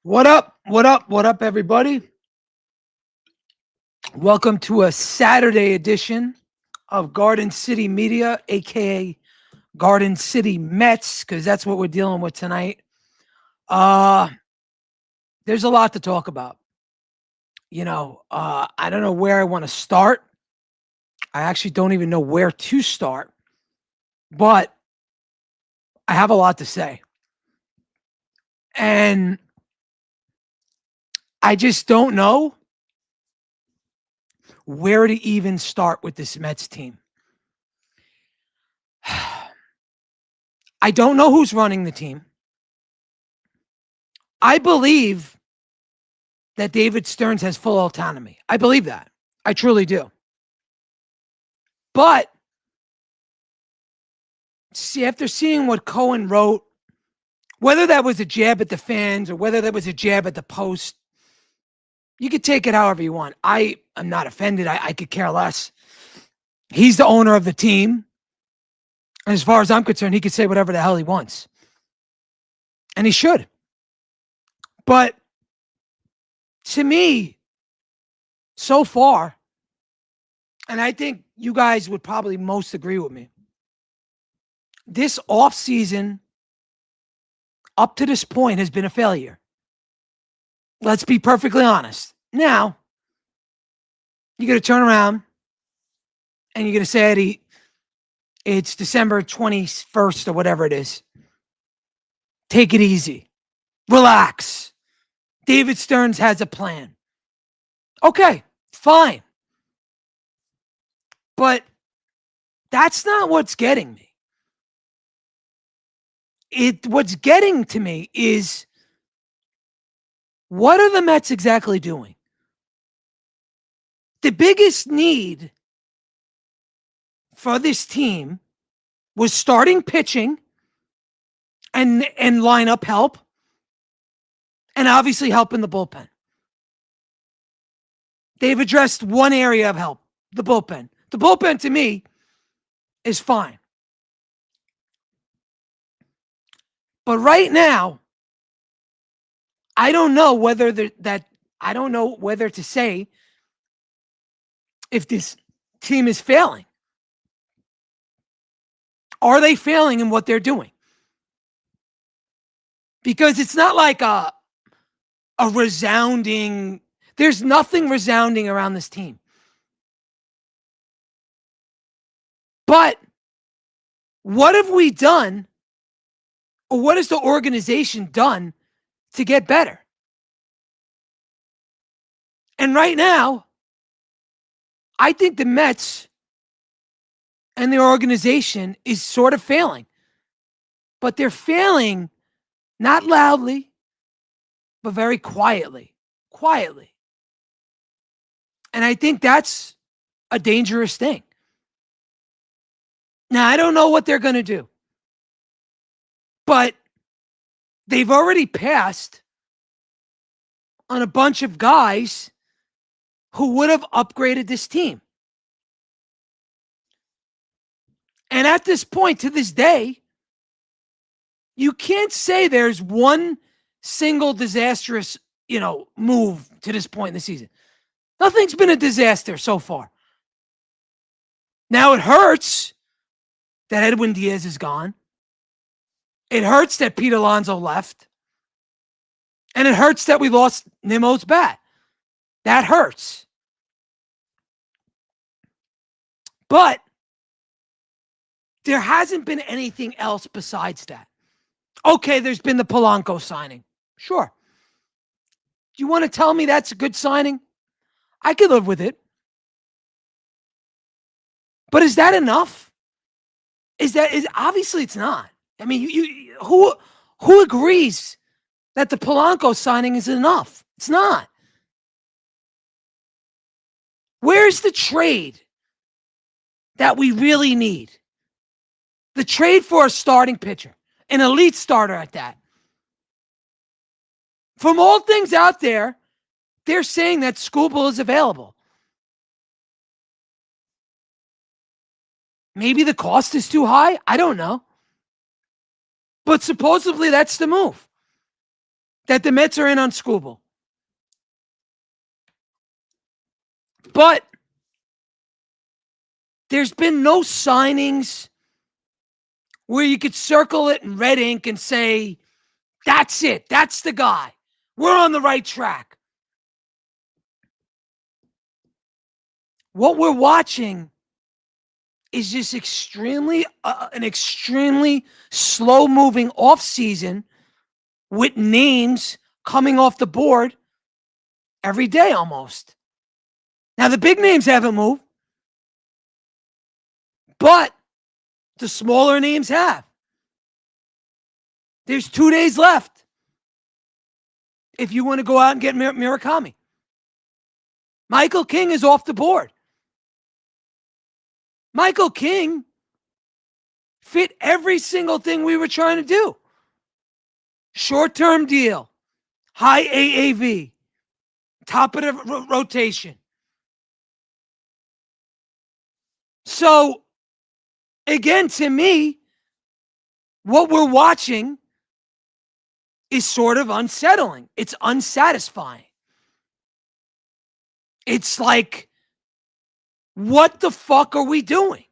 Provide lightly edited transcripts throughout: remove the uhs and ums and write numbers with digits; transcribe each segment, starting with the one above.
What up? What up? What up, everybody? Welcome to a Saturday edition of Garden City Media, aka Garden City Mets, because that's what we're dealing with tonight. Uh, there's a lot to talk about. I don't know where I want to start. I actually don't even know where to start, but I have a lot to say. And I just don't know where to even start with this Mets team. I don't know who's running the team. I believe that David Stearns has full autonomy. I believe that. I truly do. But see, after seeing what Cohen wrote, whether that was a jab at the fans or whether that was a jab at the Post, you could take it however you want. I am not offended. I could care less. He's the owner of the team. And as far as I'm concerned, he could say whatever the hell he wants. And he should. But to me, so far, and I think you guys would probably most agree with me, this offseason up to this point has been a failure. Let's be perfectly honest. Now, you're going to turn around and you're going to say, Eddie, it's December 21st or whatever it is. Take it easy. Relax. David Stearns has a plan. Okay, fine. But that's not what's getting me. What's getting to me is, what are the Mets exactly doing? The biggest need for this team was starting pitching and lineup help, and obviously help in the bullpen. They've addressed one area of help, the bullpen. The bullpen, to me, is fine. But right now, I don't know whether to say if this team is failing. Are they failing in what they're doing? Because it's not like a resounding, there's nothing resounding around this team. But what have we done, or what has the organization done to get better? And right now, I think the Mets and their organization is sort of failing. But they're failing not loudly, but very quietly. Quietly. And I think that's a dangerous thing. Now, I don't know what they're going to do. But they've already passed on a bunch of guys who would have upgraded this team. And at this point, to this day, you can't say there's one single disastrous, move to this point in the season. Nothing's been a disaster so far. Now, it hurts that Edwin Diaz is gone. It hurts that Pete Alonso left. And it hurts that we lost Nimmo's bat. That hurts. But there hasn't been anything else besides that. Okay, there's been the Polanco signing. Sure. Do you want to tell me that's a good signing? I could live with it. But is that enough? Is obviously it's not. I mean, who agrees that the Polanco signing is enough? It's not. Where's the trade that we really need? The trade for a starting pitcher, an elite starter at that. From all things out there, they're saying that Skubal is available. Maybe the cost is too high. I don't know. But supposedly that's the move. that the Mets are unschoolable. But there's been no signings where you could circle it in red ink and say, that's it. That's the guy. We're on the right track. What we're watching is just an extremely slow-moving offseason with names coming off the board every day almost. Now, the big names haven't moved, but the smaller names have. There's 2 days left if you want to go out and get Murakami. Michael King is off the board. Michael King fit every single thing we were trying to do. Short-term deal, high AAV, top of the rotation. So, again, to me, what we're watching is sort of unsettling. It's unsatisfying. It's like, what the fuck are we doing?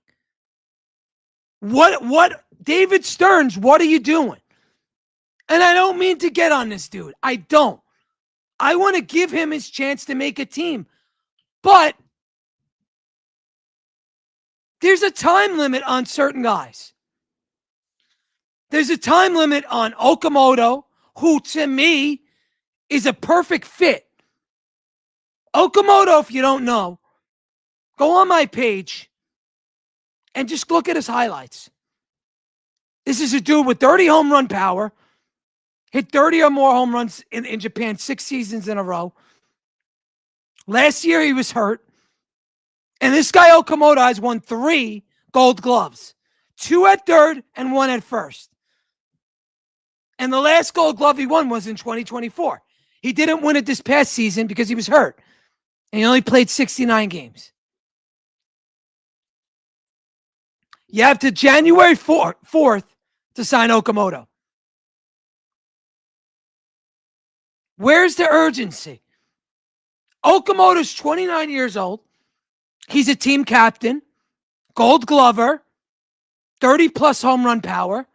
What, David Stearns, what are you doing? And I don't mean to get on this dude. I don't. I want to give him his chance to make a team. But there's a time limit on certain guys. There's a time limit on Okamoto, who to me is a perfect fit. Okamoto, if you don't know, go on my page and just look at his highlights. This is a dude with 30 home run power, hit 30 or more home runs in Japan 6 seasons in a row. Last year he was hurt. And this guy Okamoto has won 3 Gold Gloves, 2 at third and 1 at first. And the last Gold Glove he won was in 2024. He didn't win it this past season because he was hurt. And he only played 69 games. You have to January 4th to sign Okamoto. Where's the urgency? Okamoto's 29 years old. He's a team captain, Gold Glover, 30-plus home run power.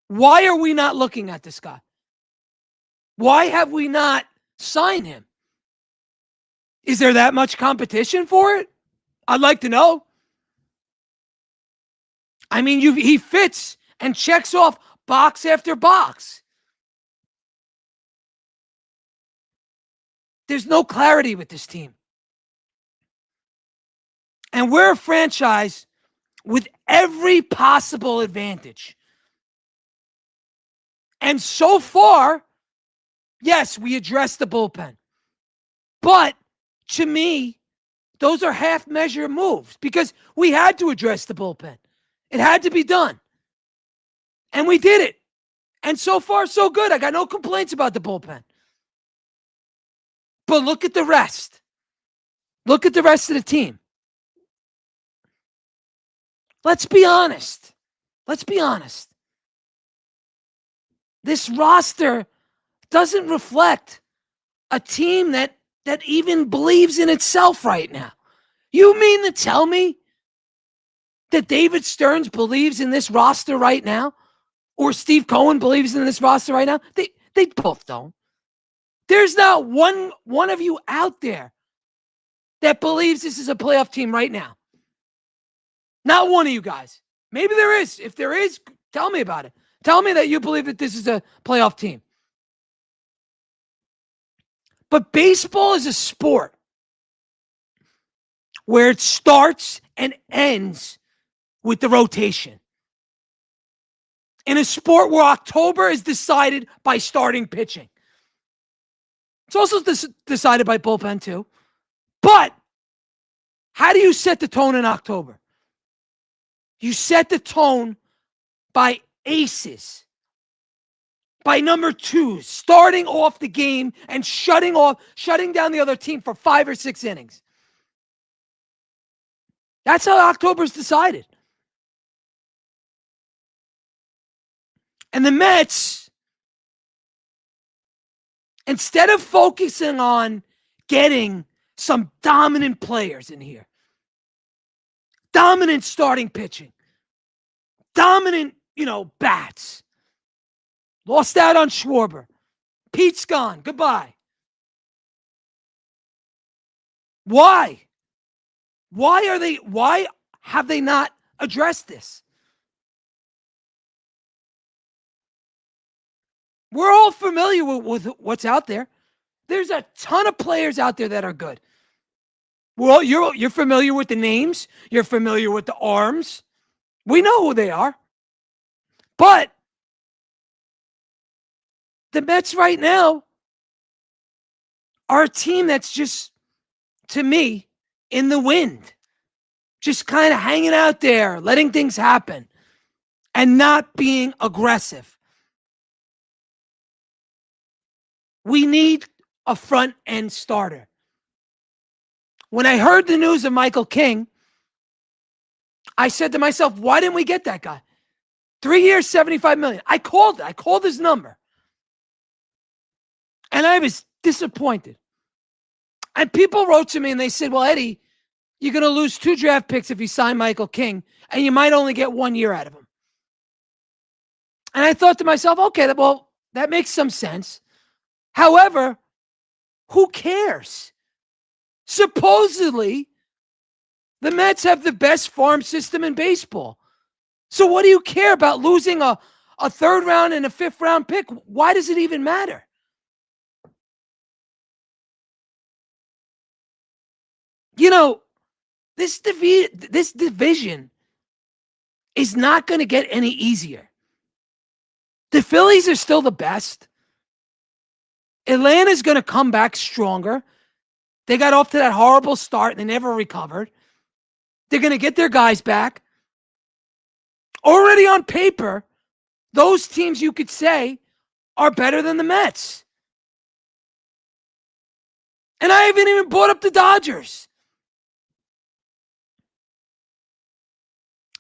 Why are we not looking at this guy? Why have we not signed him? Is there that much competition for it? I'd like to know. I mean, he fits and checks off box after box. There's no clarity with this team. And we're a franchise with every possible advantage. And so far, yes, we addressed the bullpen. But to me, those are half-measure moves because we had to address the bullpen. It had to be done. And we did it. And so far, so good. I got no complaints about the bullpen. But look at the rest. Look at the rest of the team. Let's be honest. Let's be honest. This roster doesn't reflect a team that even believes in itself right now. You mean to tell me that David Stearns believes in this roster right now? Or Steve Cohen believes in this roster right now? They both don't. There's not one of you out there that believes this is a playoff team right now. Not one of you guys. Maybe there is. If there is, tell me about it. Tell me that you believe that this is a playoff team. But baseball is a sport where it starts and ends with the rotation. In a sport where October is decided by starting pitching. It's also decided by bullpen too. But how do you set the tone in October? You set the tone by aces, by number 2s, starting off the game and shutting down the other team for 5 or 6 innings. That's how October's decided. And the Mets Instead of focusing on getting some dominant players in here, dominant starting pitching, dominant, bats. Lost out on Schwarber. Pete's gone. Goodbye. Why? Why have they not addressed this? We're all familiar with what's out there. There's a ton of players out there that are good. Well, you're familiar with the names. You're familiar with the arms. We know who they are. But the Mets right now are a team that's just, to me, in the wind. Just kind of hanging out there, letting things happen, and not being aggressive. We need a front-end starter. When I heard the news of Michael King, I said to myself, why didn't we get that guy? 3 years, $75 million. I called his number. And I was disappointed. And people wrote to me and they said, well, Eddie, you're going to lose 2 draft picks if you sign Michael King, and you might only get 1 year out of him. And I thought to myself, okay, well, that makes some sense. However, who cares? Supposedly, the Mets have the best farm system in baseball. So what do you care about losing a 3rd round and a 5th round pick? Why does it even matter? This division is not going to get any easier. The Phillies are still the best. Atlanta's going to come back stronger. They got off to that horrible start and they never recovered. They're going to get their guys back. Already on paper, those teams you could say are better than the Mets. And I haven't even brought up the Dodgers.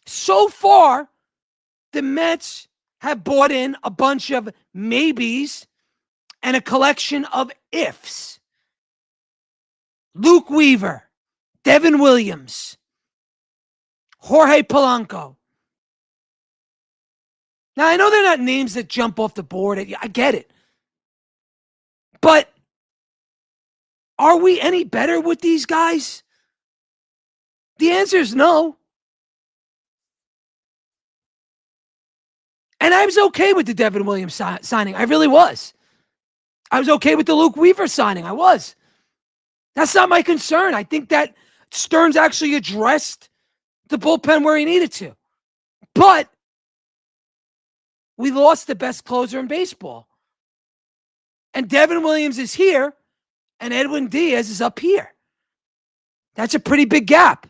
So far, the Mets have bought in a bunch of maybes and a collection of ifs. Luke Weaver, Devin Williams, Jorge Polanco. Now, I know they're not names that jump off the board. I get it. But are we any better with these guys? The answer is no. And I was okay with the Devin Williams signing. I really was. I was okay with the Luke Weaver signing. I was. That's not my concern. I think that Stearns actually addressed the bullpen where he needed to. But we lost the best closer in baseball. And Devin Williams is here, and Edwin Diaz is up here. That's a pretty big gap.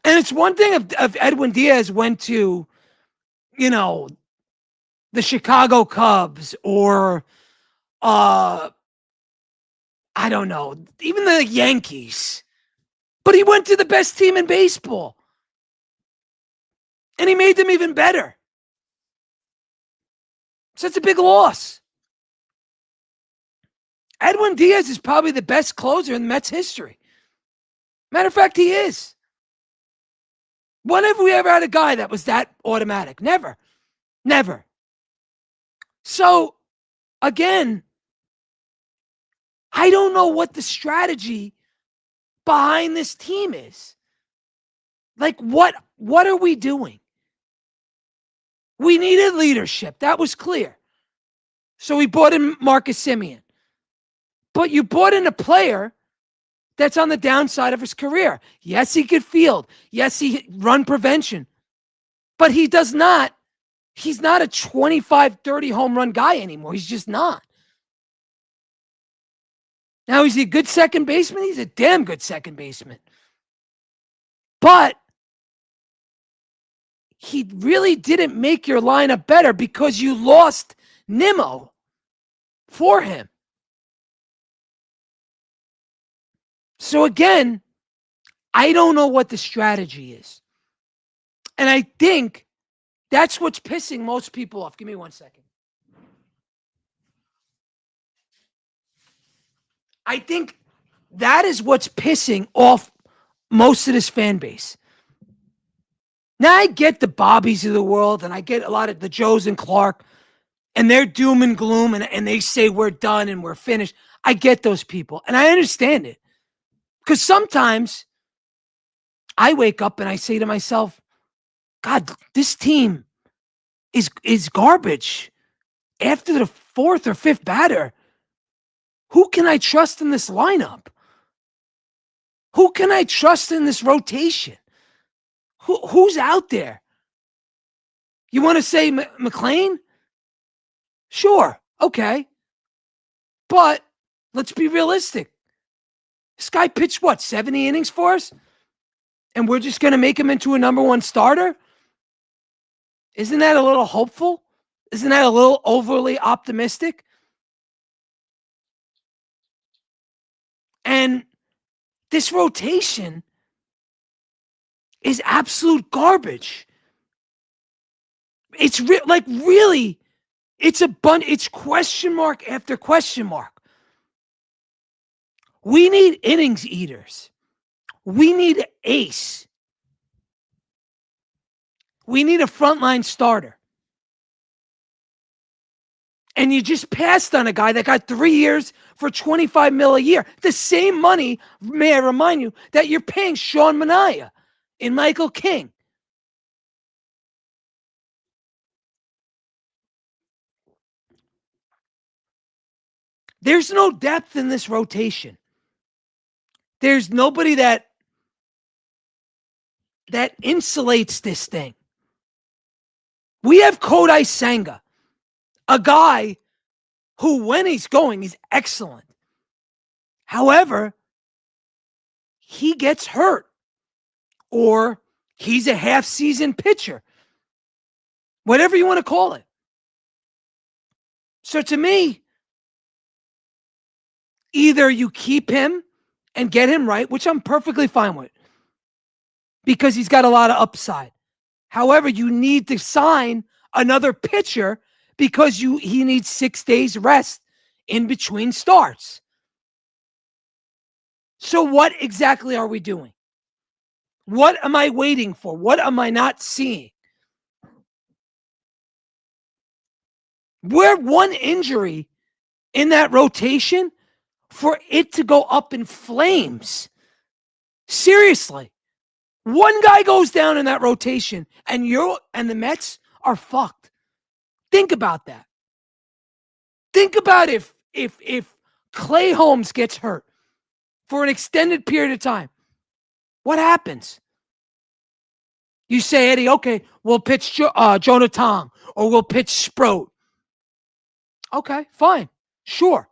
And it's one thing if Edwin Diaz went to, the Chicago Cubs or, I don't know, even the Yankees. But he went to the best team in baseball. And he made them even better. So it's a big loss. Edwin Diaz is probably the best closer in Mets history. Matter of fact, he is. When have we ever had a guy that was that automatic? Never. Never. So, again, I don't know what the strategy behind this team is. Like, what are we doing? We needed leadership. That was clear. So we brought in Marcus Semien. But you brought in a player that's on the downside of his career. Yes, he could field. Yes, he run prevention. But he's not a 25, 30 home run guy anymore. He's just not. Now, is he a good second baseman? He's a damn good second baseman. But he really didn't make your lineup better because you lost Nimmo for him. So again, I don't know what the strategy is. And I think that's what's pissing most people off. Give me 1 second. I think that is what's pissing off most of this fan base. Now I get the Bobbies of the world, and I get a lot of the Joes and Clark, and they're doom and gloom, and they say we're done and we're finished. I get those people, and I understand it. Because sometimes I wake up and I say to myself, God, this team is garbage. After the fourth or fifth batter, who can I trust in this lineup? Who can I trust in this rotation? Who's out there? You want to say McLean? Sure. Okay. But let's be realistic. This guy pitched, 70 innings for us? And we're just going to make him into a number one starter? Isn't that a little hopeful? Isn't that a little overly optimistic? And this rotation is absolute garbage. It's really, it's question mark after question mark. We need innings eaters. We need an ace. We need a frontline starter. And you just passed on a guy that got 3 years for $25 million a year. The same money, may I remind you, that you're paying Sean Manaea and Michael King. There's no depth in this rotation. There's nobody that insulates this thing. We have Kodai Senga, a guy who, when he's going, he's excellent. However, he gets hurt, or he's a half-season pitcher, whatever you want to call it. So to me, either you keep him and get him right, which I'm perfectly fine with, because he's got a lot of upside. However, you need to sign another pitcher because he needs 6 days rest in between starts. So what exactly are we doing? What am I waiting for? What am I not seeing? We're one injury in that rotation for it to go up in flames. Seriously. One guy goes down in that rotation and the Mets are fucked. Think about that. Think about if Clay Holmes gets hurt for an extended period of time. What happens? You say, Eddie, okay, we'll pitch Jonah Tong, or we'll pitch Sproat. Okay, fine. Sure.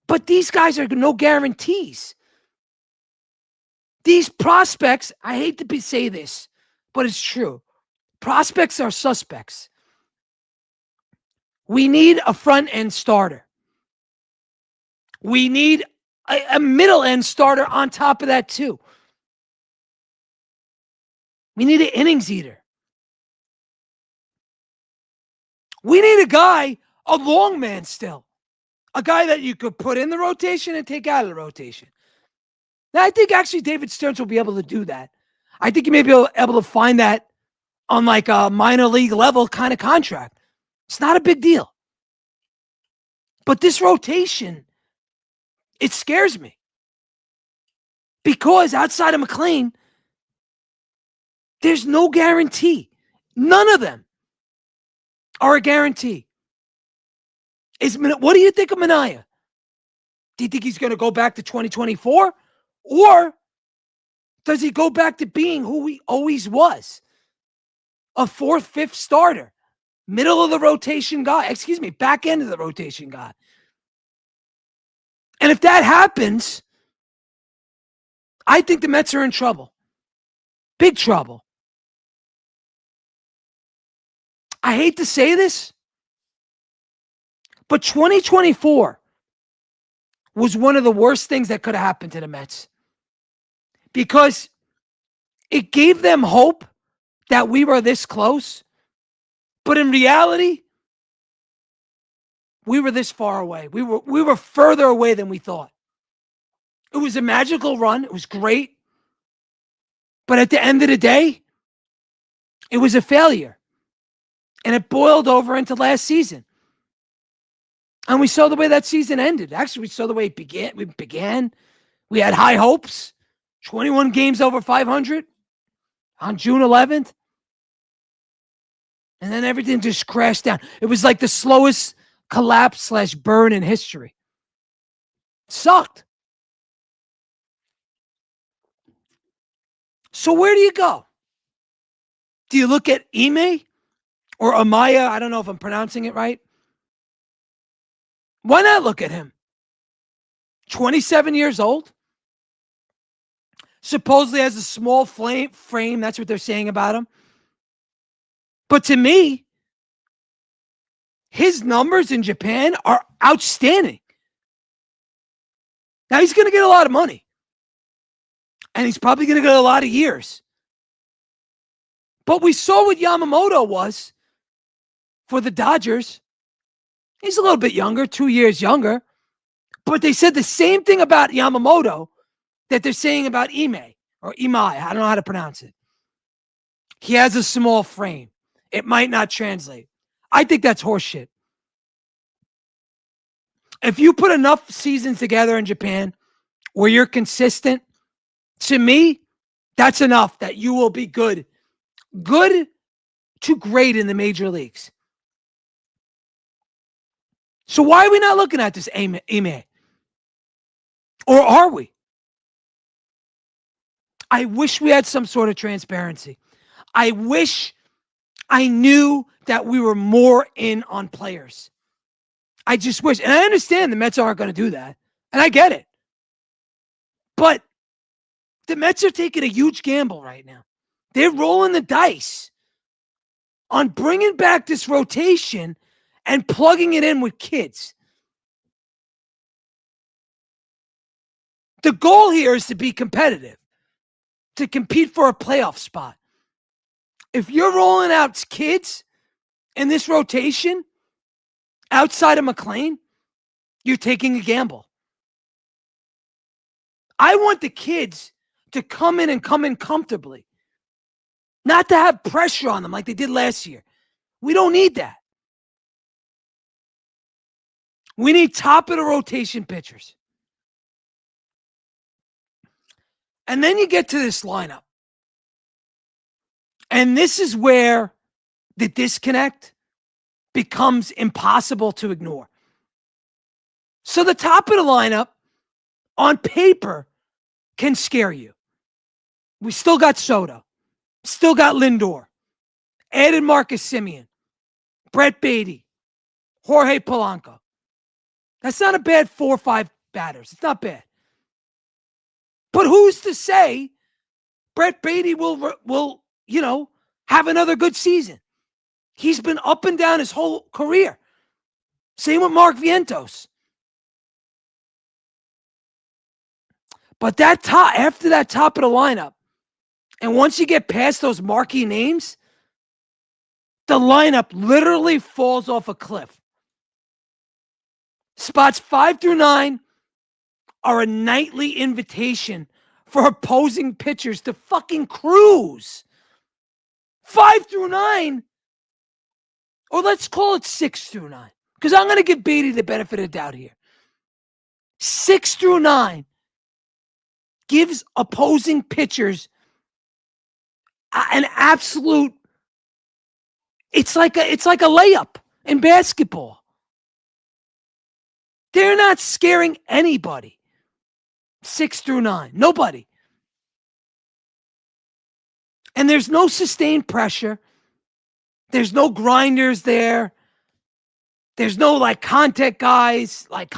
But these guys are no guarantees. These prospects, I hate to say this, but it's true. Prospects are suspects. We need a front-end starter. We need a middle-end starter on top of that, too. We need an innings eater. We need a guy, a long man still. A guy that you could put in the rotation and take out of the rotation. Now, I think actually David Stearns will be able to do that. I think he may be able to find that on like a minor league level kind of contract. It's not a big deal. But this rotation, it scares me. Because outside of McLean, there's no guarantee. None of them are a guarantee. What do you think of Manaea? Do you think he's going to go back to 2024? Or does he go back to being who he always was? A 4th, 5th starter. Middle of the rotation guy. Back end of the rotation guy. And if that happens, I think the Mets are in trouble. Big trouble. I hate to say this, but 2024 was one of the worst things that could have happened to the Mets, because it gave them hope that we were this close, but in reality, we were this far away. We were further away than we thought. It was a magical run. It was great. But at the end of the day, it was a failure. And it boiled over into last season. And we saw the way that season ended. Actually, we saw the way it began. We had high hopes. 21 games over 500 on June 11th. And then everything just crashed down. It was like the slowest collapse / burn in history. It sucked. So where do you go? Do you look at Ime or Amaya? I don't know if I'm pronouncing it right. Why not look at him? 27 years old. Supposedly has a small frame. That's what they're saying about him. But to me, his numbers in Japan are outstanding. Now he's going to get a lot of money. And he's probably going to get a lot of years. But we saw what Yamamoto was for the Dodgers. He's a little bit younger, 2 years younger. But they said the same thing about Yamamoto that they're saying about Ime or Imai. I don't know how to pronounce it. He has a small frame. It might not translate. I think that's horseshit. If you put enough seasons together in Japan where you're consistent, to me, that's enough that you will be good. Good to great in the major leagues. So why are we not looking at this, Ime? Or are we? I wish we had some sort of transparency. I wish I knew that we were more in on players. I just wish. And I understand the Mets aren't going to do that. And I get it. But the Mets are taking a huge gamble right now. They're rolling the dice on bringing back this rotation and plugging it in with kids. The goal here is to be competitive, to compete for a playoff spot. If you're rolling out kids in this rotation outside of McLean, you're taking a gamble. I want the kids to come in comfortably, not to have pressure on them like they did last year. We don't need that. We need top of the rotation pitchers. And then you get to this lineup. And this is where the disconnect becomes impossible to ignore. So the top of the lineup on paper can scare you. We still got Soto, still got Lindor, added Marcus Semien, Brett Beatty, Jorge Polanco. That's not a bad 4 or 5 batters. It's not bad. But who's to say Brett Beatty will have another good season? He's been up and down his whole career. Same with Mark Vientos. But after that top of the lineup, and once you get past those marquee names, the lineup literally falls off a cliff. Spots 5 through 9 are a nightly invitation for opposing pitchers to fucking cruise. 5 through 9, or let's call it 6 through 9, because I'm going to give Beatty the benefit of the doubt here. 6 through 9 gives opposing pitchers an absolute, it's like a layup in basketball. They're not scaring anybody. 6 through 9. Nobody. And there's no sustained pressure. There's no grinders there. There's no contact guys, like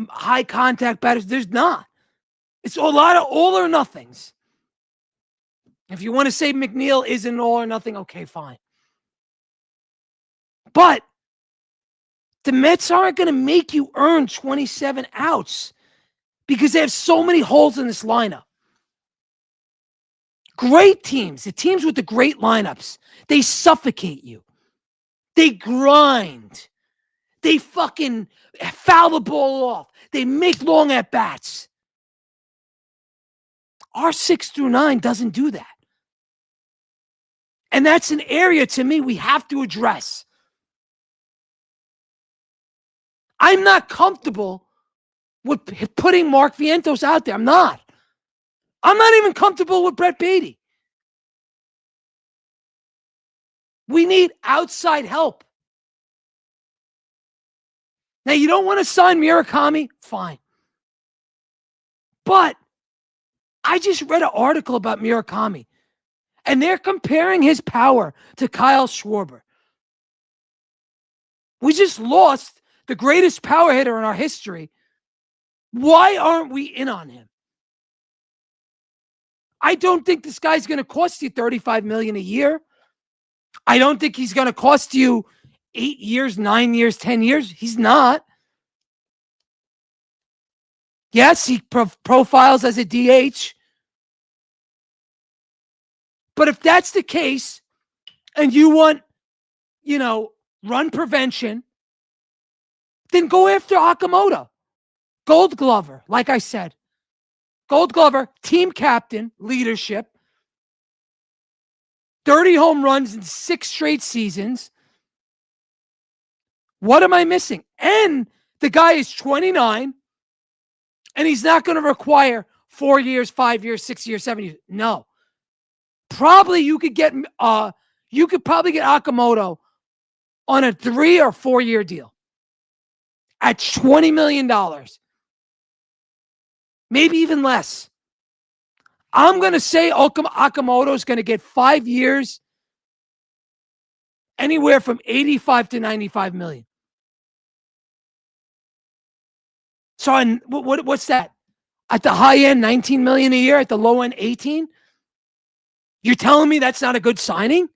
high contact batters. There's not. It's a lot of all or nothings. If you want to say McNeil isn't all or nothing, okay, fine. But the Mets aren't going to make you earn 27 outs because they have so many holes in this lineup. Great teams, the teams with the great lineups, they suffocate you. They grind. They fucking foul the ball off. They make long at-bats. Our 6 through 9 doesn't do that. And that's an area, to me, we have to address. I'm not comfortable with putting Mark Vientos out there. I'm not even comfortable with Brett Beatty. We need outside help. Now, you don't want to sign Murakami? Fine. But I just read an article about Murakami, and they're comparing his power to Kyle Schwarber. We just lost the greatest power hitter in our history. Why aren't we in on him? I don't think this guy's going to cost you $35 million a year. I don't think he's going to cost you 8 years, 9 years, 10 years. He's not. Yes, he profiles as a DH. But if that's the case, and you want, run prevention, then go after Okamoto. Gold Glover, like I said. Gold Glover, team captain, leadership. 30 home runs in 6 straight seasons. What am I missing? And the guy is 29, and he's not going to require 4 years, 5 years, 6 years, 7 years. No. Probably you could probably get Okamoto on a 3 or 4 year deal at $20 million. Maybe even less. I'm going to say Okamoto is going to get 5 years, anywhere from 85 to 95 million. So what's that? At the high end, 19 million a year. At the low end, 18. You're telling me that's not a good signing?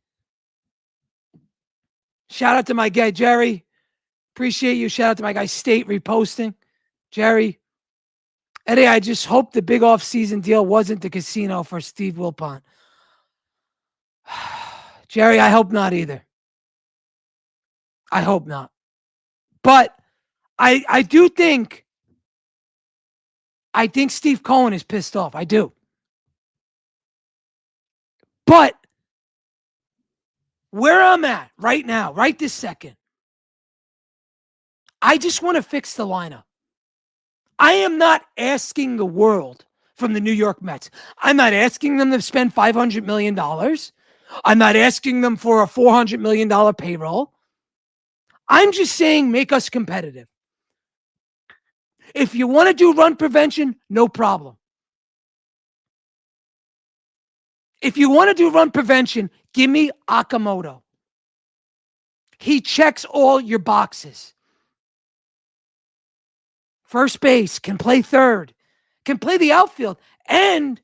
Shout out to my guy, Jerry. Appreciate you. Shout out to my guy, State, reposting. Jerry. Eddie, I just hope the big offseason deal wasn't the casino for Steve Wilpon. Jerry, I hope not either. I hope not. But I do think Steve Cohen is pissed off. I do. But where I'm at right now, right this second, I just want to fix the lineup. I am not asking the world from the New York Mets. I'm not asking them to spend $500 million. I'm not asking them for a $400 million payroll. I'm just saying make us competitive. If you want to do run prevention, no problem. If you want to do run prevention, give me Okamoto. He checks all your boxes. First base, can play third, can play the outfield, and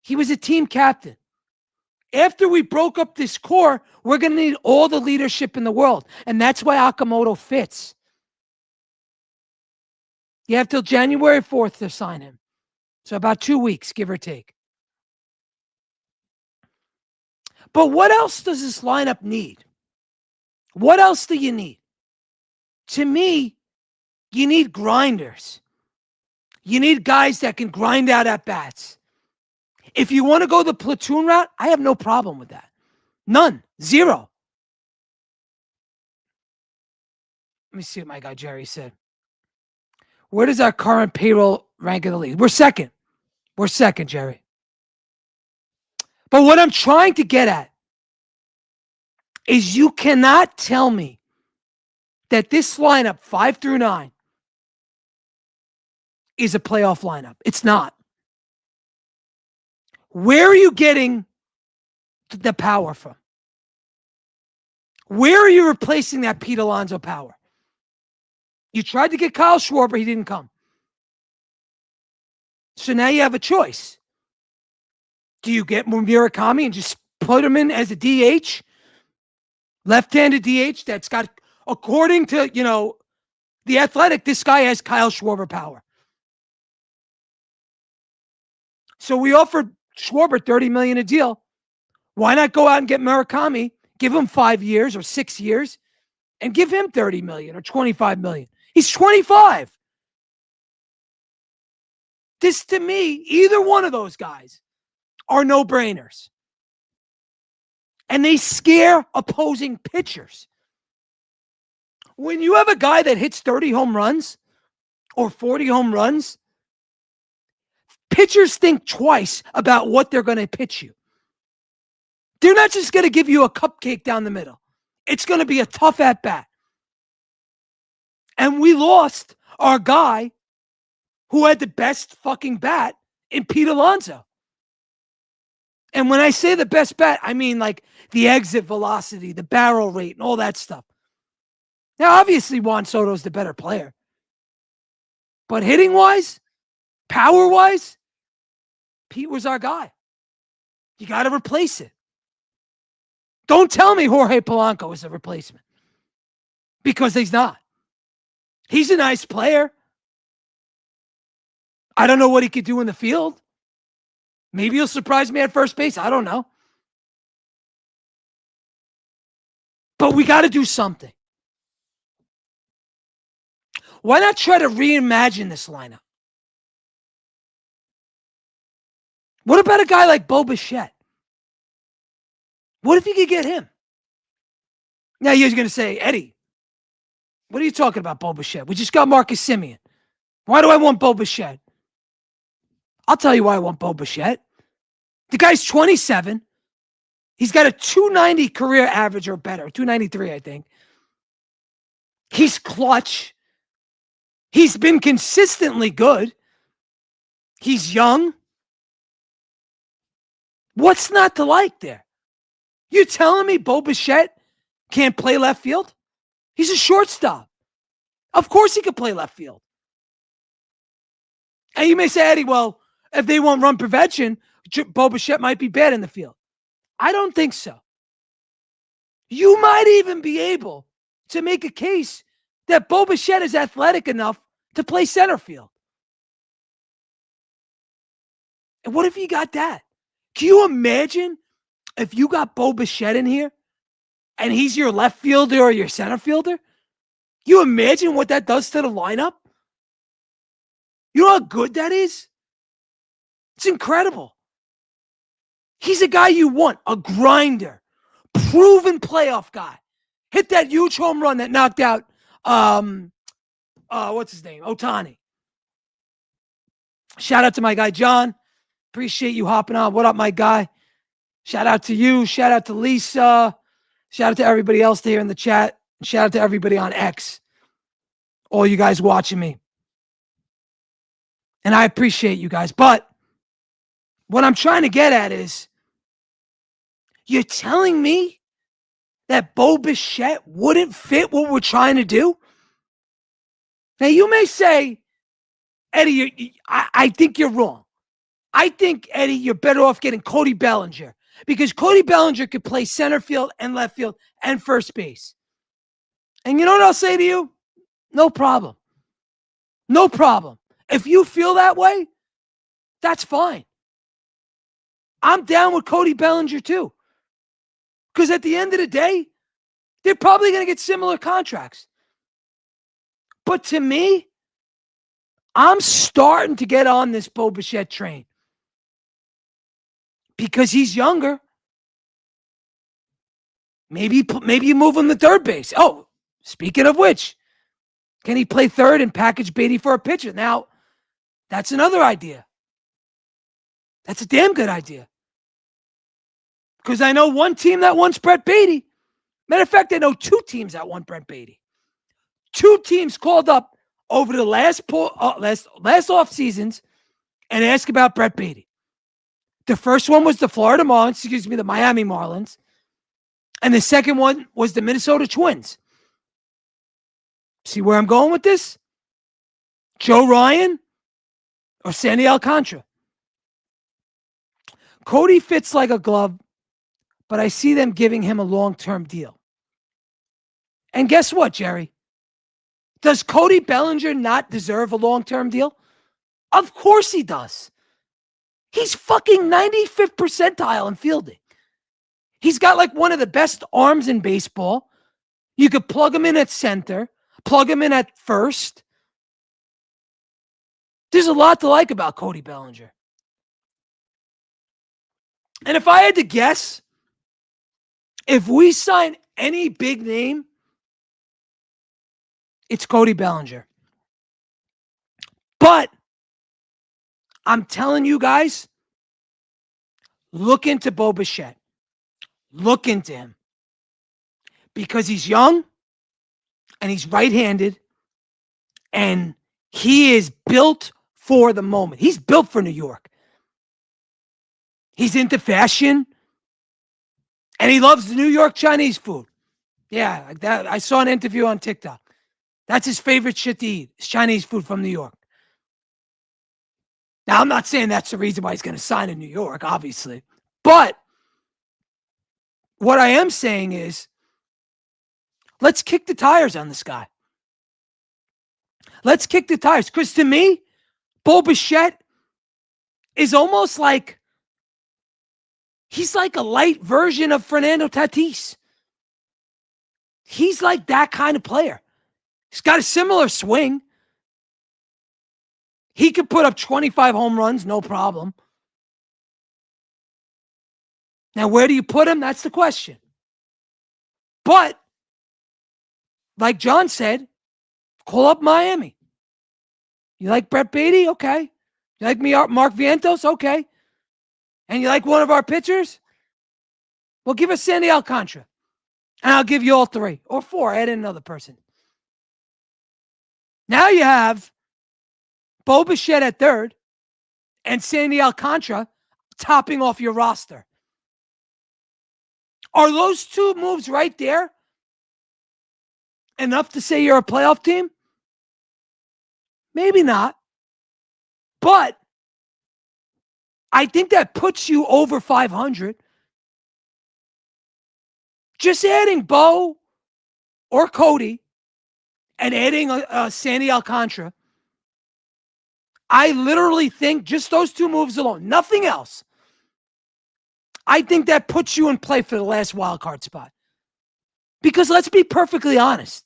he was a team captain. After we broke up this core, we're going to need all the leadership in the world, and that's why Okamoto fits. You have till January 4th to sign him. So about 2 weeks, give or take. But what else does this lineup need? What else do you need? To me, you need grinders. You need guys that can grind out at bats. If you want to go the platoon route, I have no problem with that. None. Zero. Let me see what my guy Jerry said. Where does our current payroll rank in the league? We're second. We're second, Jerry. But what I'm trying to get at is you cannot tell me that this lineup, 5 through 9, is a playoff lineup. It's not. Where are you getting the power from? Where are you replacing that Pete Alonso power? You tried to get Kyle Schwarber, he didn't come. So now you have a choice. Do you get Murakami and just put him in as a DH? Left-handed DH that's got, according to, The Athletic, this guy has Kyle Schwarber power. So we offered Schwarber $30 million a deal. Why not go out and get Murakami, give him 5 years or 6 years, and give him $30 million or $25 million? He's 25. This, to me, either one of those guys, are no-brainers. And they scare opposing pitchers. When you have a guy that hits 30 home runs or 40 home runs, pitchers think twice about what they're going to pitch you. They're not just going to give you a cupcake down the middle. It's going to be a tough at-bat. And we lost our guy who had the best fucking bat in Pete Alonso. And when I say the best bat, I mean like the exit velocity, the barrel rate, and all that stuff. Now, obviously, Juan Soto's the better player. But hitting-wise, power-wise, Pete was our guy. You got to replace it. Don't tell me Jorge Polanco is a replacement. Because he's not. He's a nice player. I don't know what he could do in the field. Maybe he'll surprise me at first base. I don't know. But we got to do something. Why not try to reimagine this lineup? What about a guy like Bo Bichette? What if you could get him? Now you're going to say, Eddie, what are you talking about, Bo Bichette? We just got Marcus Semien. Why do I want Bo Bichette? I'll tell you why I want Bo Bichette. The guy's 27. He's got a 290 career average or better, 293, I think. He's clutch. He's been consistently good. He's young. What's not to like there? You telling me Bo Bichette can't play left field? He's a shortstop. Of course he can play left field. And you may say, Eddie, well, if they want run prevention, Bo Bichette might be bad in the field. I don't think so. You might even be able to make a case that Bo Bichette is athletic enough to play center field. And what if you got that? Can you imagine if you got Bo Bichette in here and he's your left fielder or your center fielder? You imagine what that does to the lineup? You know how good that is? It's incredible. He's a guy you want, a grinder, proven playoff guy. Hit that huge home run that knocked out, what's his name? Ohtani. Shout out to my guy, John. Appreciate you hopping on. What up, my guy? Shout out to you. Shout out to Lisa. Shout out to everybody else there in the chat. Shout out to everybody on X. All you guys watching me. And I appreciate you guys. But what I'm trying to get at is, you're telling me that Bo Bichette wouldn't fit what we're trying to do? Now, you may say, Eddie, I think you're wrong. I think, Eddie, you're better off getting Cody Bellinger because Cody Bellinger could play center field and left field and first base. And you know what I'll say to you? No problem. No problem. If you feel that way, that's fine. I'm down with Cody Bellinger too. Because at the end of the day, they're probably going to get similar contracts. But to me, I'm starting to get on this Bo Bichette train. Because he's younger. Maybe you move him to third base. Oh, speaking of which, can he play third and package Beatty for a pitcher? Now, that's another idea. That's a damn good idea. Because I know one team that wants Brett Beatty. Matter of fact, I know two teams that want Brett Beatty. Two teams called up over the last off seasons and asked about Brett Beatty. The first one was the the Miami Marlins. And the second one was the Minnesota Twins. See where I'm going with this? Joe Ryan or Sandy Alcantara. Cody fits like a glove, but I see them giving him a long-term deal. And guess what, Jerry? Does Cody Bellinger not deserve a long-term deal? Of course he does. He's fucking 95th percentile in fielding. He's got like one of the best arms in baseball. You could plug him in at center, plug him in at first. There's a lot to like about Cody Bellinger. And if I had to guess, if we sign any big name, it's Cody Bellinger. But I'm telling you guys, look into Bo Bichette. Look into him. Because he's young and he's right-handed and he is built for the moment. He's built for New York. He's into fashion and he loves New York Chinese food. Yeah, like that. I saw an interview on TikTok. That's his favorite shit to eat. It's Chinese food from New York. Now, I'm not saying that's the reason why he's going to sign in New York, obviously. But what I am saying is, let's kick the tires on this guy. Let's kick the tires. Because to me, Bo Bichette is almost like, he's like a light version of Fernando Tatis. He's like that kind of player. He's got a similar swing. He could put up 25 home runs, no problem. Now, where do you put him? That's the question. But, like John said, call up Miami. You like Brett Beatty? Okay. You like Mark Vientos? Okay. And you like one of our pitchers? Well, give us Sandy Alcantara. And I'll give you all 3 or 4. Add in another person. Now you have Bo Bichette at third and Sandy Alcantara topping off your roster. Are those 2 moves right there enough to say you're a playoff team? Maybe not. But I think that puts you over 500. Just adding Bo or Cody and adding Sandy Alcantara, I literally think just those 2 moves alone, nothing else, I think that puts you in play for the last wild card spot. Because let's be perfectly honest,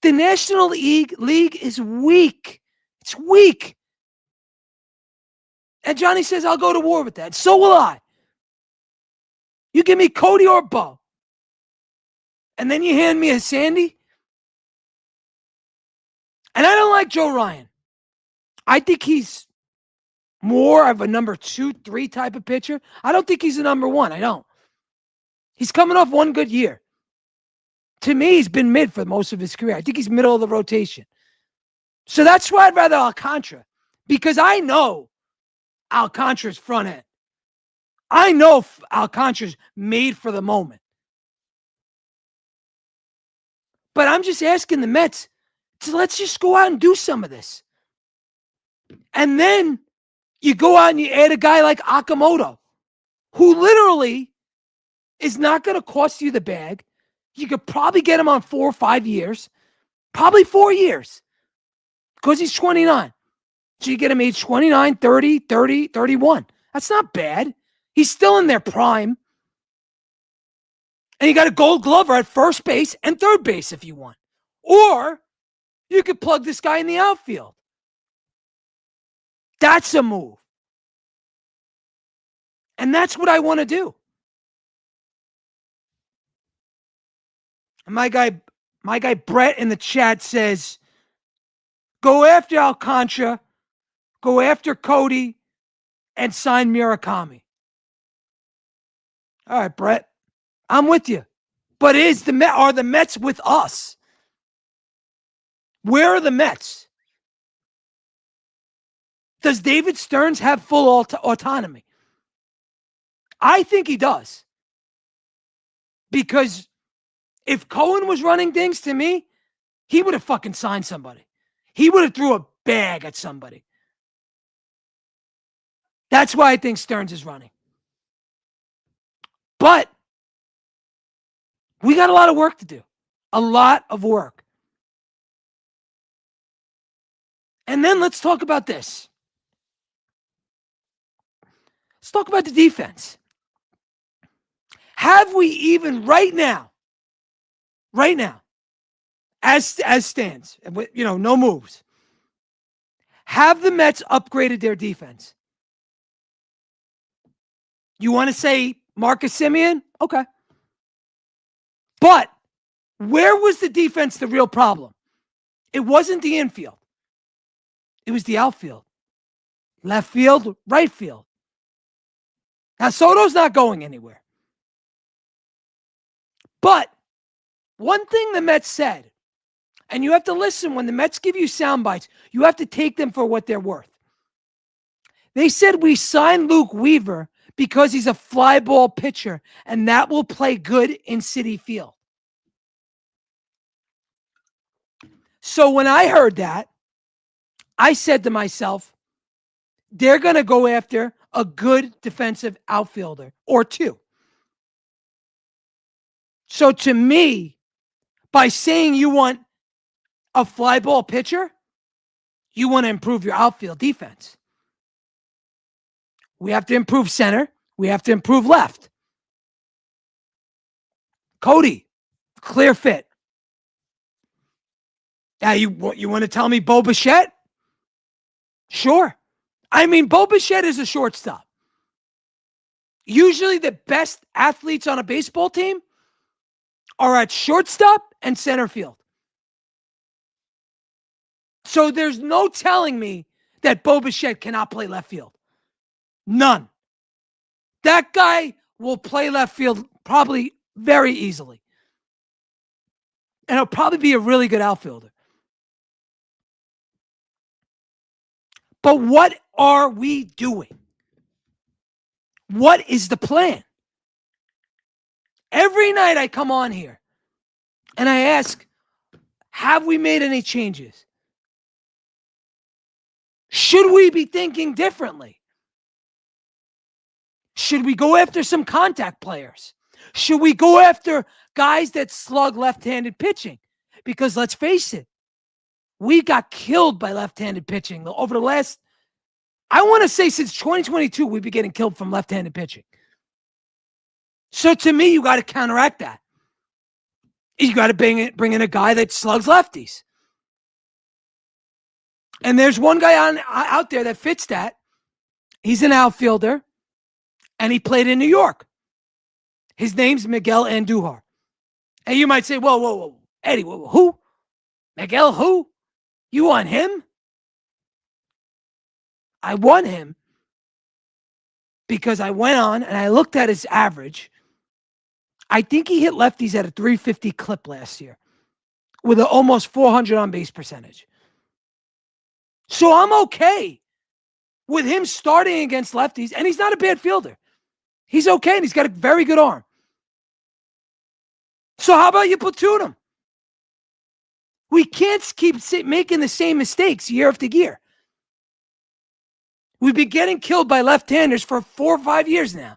the National League is weak. It's weak. And Johnny says, I'll go to war with that. So will I. You give me Cody or Bo, and then you hand me a Sandy. And I don't like Joe Ryan. I think he's more of a number 2, 3 type of pitcher. I don't think he's a number 1. I don't. He's coming off one good year. To me, he's been mid for most of his career. I think he's middle of the rotation. So that's why I'd rather Alcantara. Because I know Alcantara's front end. I know Alcantara's made for the moment. But I'm just asking the Mets to let's just go out and do some of this. And then you go out and you add a guy like Okamoto, who literally is not going to cost you the bag. You could probably get him on 4 or 5 years, probably 4 years, because he's 29. So you get him age 29, 30, 30, 31. That's not bad. He's still in their prime. And you got a Gold Glover at first base and third base if you want. Or you could plug this guy in the outfield. That's a move. And that's what I want to do. And my guy Brett in the chat says, go after Alcantara, go after Cody, and sign Murakami. All right, Brett, I'm with you. But are the Mets with us? Where are the Mets? Does David Stearns have full autonomy? I think he does. Because if Cohen was running things to me, he would have fucking signed somebody. He would have threw a bag at somebody. That's why I think Stearns is running. But we got a lot of work to do. A lot of work. And then let's talk about this. Let's talk about the defense. Have we even right now, as stands, no moves, have the Mets upgraded their defense? You want to say Marcus Semien? Okay. But where was the defense the real problem? It wasn't the infield. It was the outfield. Left field, right field. Now, Soto's not going anywhere. But one thing the Mets said, and you have to listen when the Mets give you sound bites, you have to take them for what they're worth. They said we signed Luke Weaver because he's a fly ball pitcher, and that will play good in Citi Field. So when I heard that, I said to myself, they're going to go after a good defensive outfielder or two. So to me, by saying you want a fly ball pitcher, you want to improve your outfield defense. We have to improve center. We have to improve left. Cody, clear fit. Now, you want to tell me Bo Bichette? Sure. I mean, Bo Bichette is a shortstop. Usually the best athletes on a baseball team are at shortstop and center field. So there's no telling me that Bo Bichette cannot play left field. None. That guy will play left field probably very easily. And he'll probably be a really good outfielder. But what are we doing? What is the plan? Every night I come on here and I ask, have we made any changes? Should we be thinking differently? Should we go after some contact players? Should we go after guys that slug left-handed pitching? Because let's face it, we got killed by left-handed pitching over the last, I want to say since 2022, we've been getting killed from left-handed pitching. So to me, you got to counteract that. You got to bring in a guy that slugs lefties. And there's one guy out there that fits that. He's an outfielder, and he played in New York. His name's Miguel Andujar. And you might say, whoa, Eddie, who? Miguel who? You want him? I want him because I went on and I looked at his average. I think he hit lefties at a 350 clip last year with an almost 400 on-base percentage. So I'm okay with him starting against lefties, and he's not a bad fielder. He's okay, and he's got a very good arm. So how about you platoon him? We can't keep making the same mistakes year after year. We've been getting killed by left-handers for 4 or 5 years now.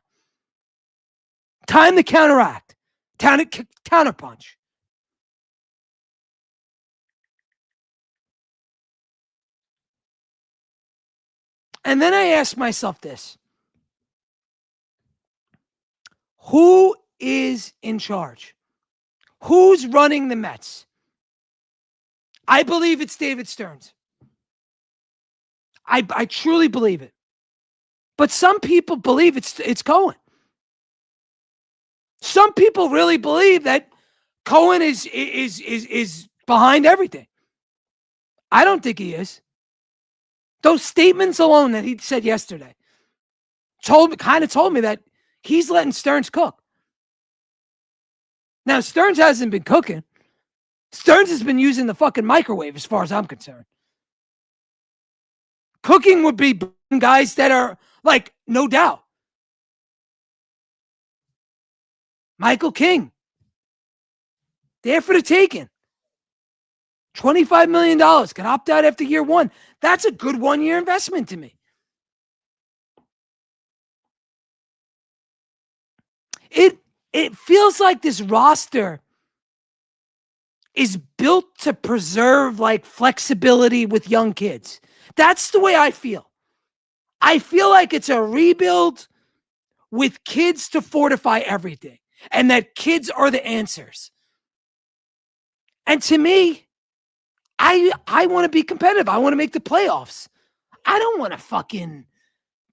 Time to counteract. Counterpunch. And then I ask myself this. Who is in charge? Who's running the Mets? I believe it's David Stearns. I truly believe it. But some people believe it's Cohen. Some people really believe that Cohen is behind everything. I don't think he is. Those statements alone that he said yesterday told me that he's letting Stearns cook. Now, Stearns hasn't been cooking. Stearns has been using the fucking microwave as far as I'm concerned. Cooking would be guys that are, like, no doubt. Michael King. There for the taking. $25 million. Can opt out after year one. That's a good 1-year investment to me. It feels like this roster is built to preserve, like, flexibility with young kids. That's the way I feel. I feel like it's a rebuild with kids to fortify everything, and that kids are the answers. And to me, I want to be competitive. I want to make the playoffs. I don't want to fucking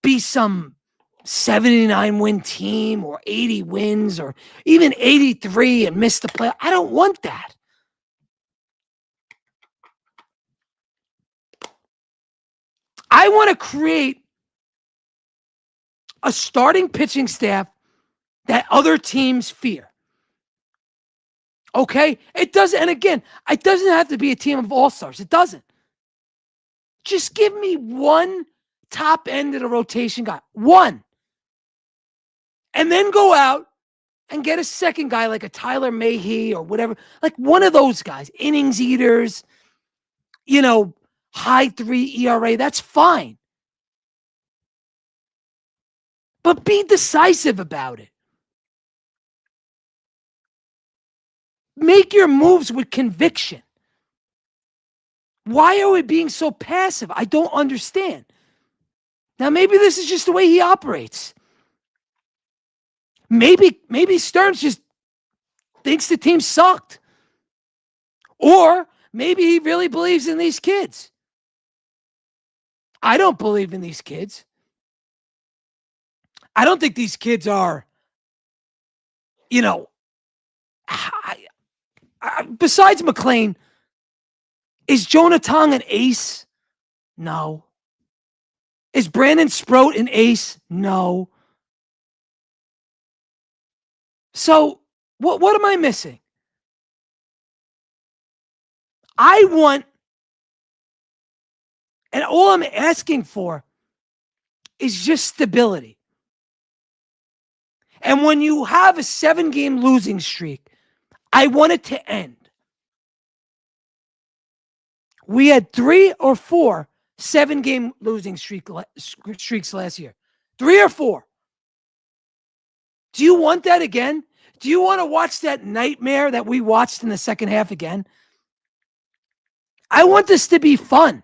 be some 79 win team or 80 wins or even 83 and miss the play. I don't want that. I want to create a starting pitching staff that other teams fear. Okay? It doesn't, and again, it doesn't have to be a team of all-stars. It doesn't. Just give me one top end of the rotation guy. One. And then go out and get a second guy like a Tyler Mayhe or whatever. Like one of those guys. Innings eaters, high 3 ERA. That's fine. But be decisive about it. Make your moves with conviction. Why are we being so passive? I don't understand. Now, maybe this is just the way he operates. Maybe Stearns just thinks the team sucked. Or maybe he really believes in these kids. I don't believe in these kids. I don't think these kids are, besides McLean, is Jonah Tong an ace? No. Is Brandon Sproat an ace? No. So, what am I missing? I want, and all I'm asking for is just stability. And when you have a 7-game losing streak, I want it to end. We had 3 or 4 7-game losing streaks last year. 3 or 4. Do you want that again? Do you want to watch that nightmare that we watched in the second half again? I want this to be fun.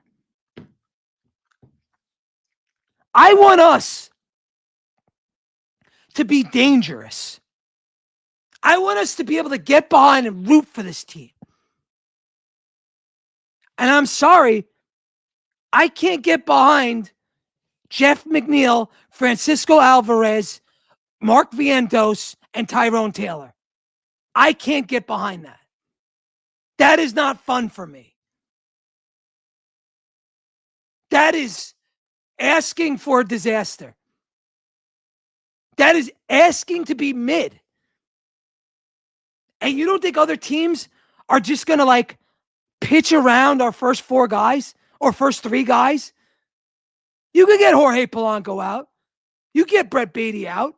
I want us to be dangerous. I want us to be able to get behind and root for this team. And I'm sorry, I can't get behind Jeff McNeil, Francisco Alvarez, Mark Vientos, and Tyrone Taylor. I can't get behind that. That is not fun for me. That is asking for a disaster. That is asking to be mid. And you don't think other teams are just going to pitch around our first 4 guys or first 3 guys? You could get Jorge Polanco out. You get Brett Beatty out.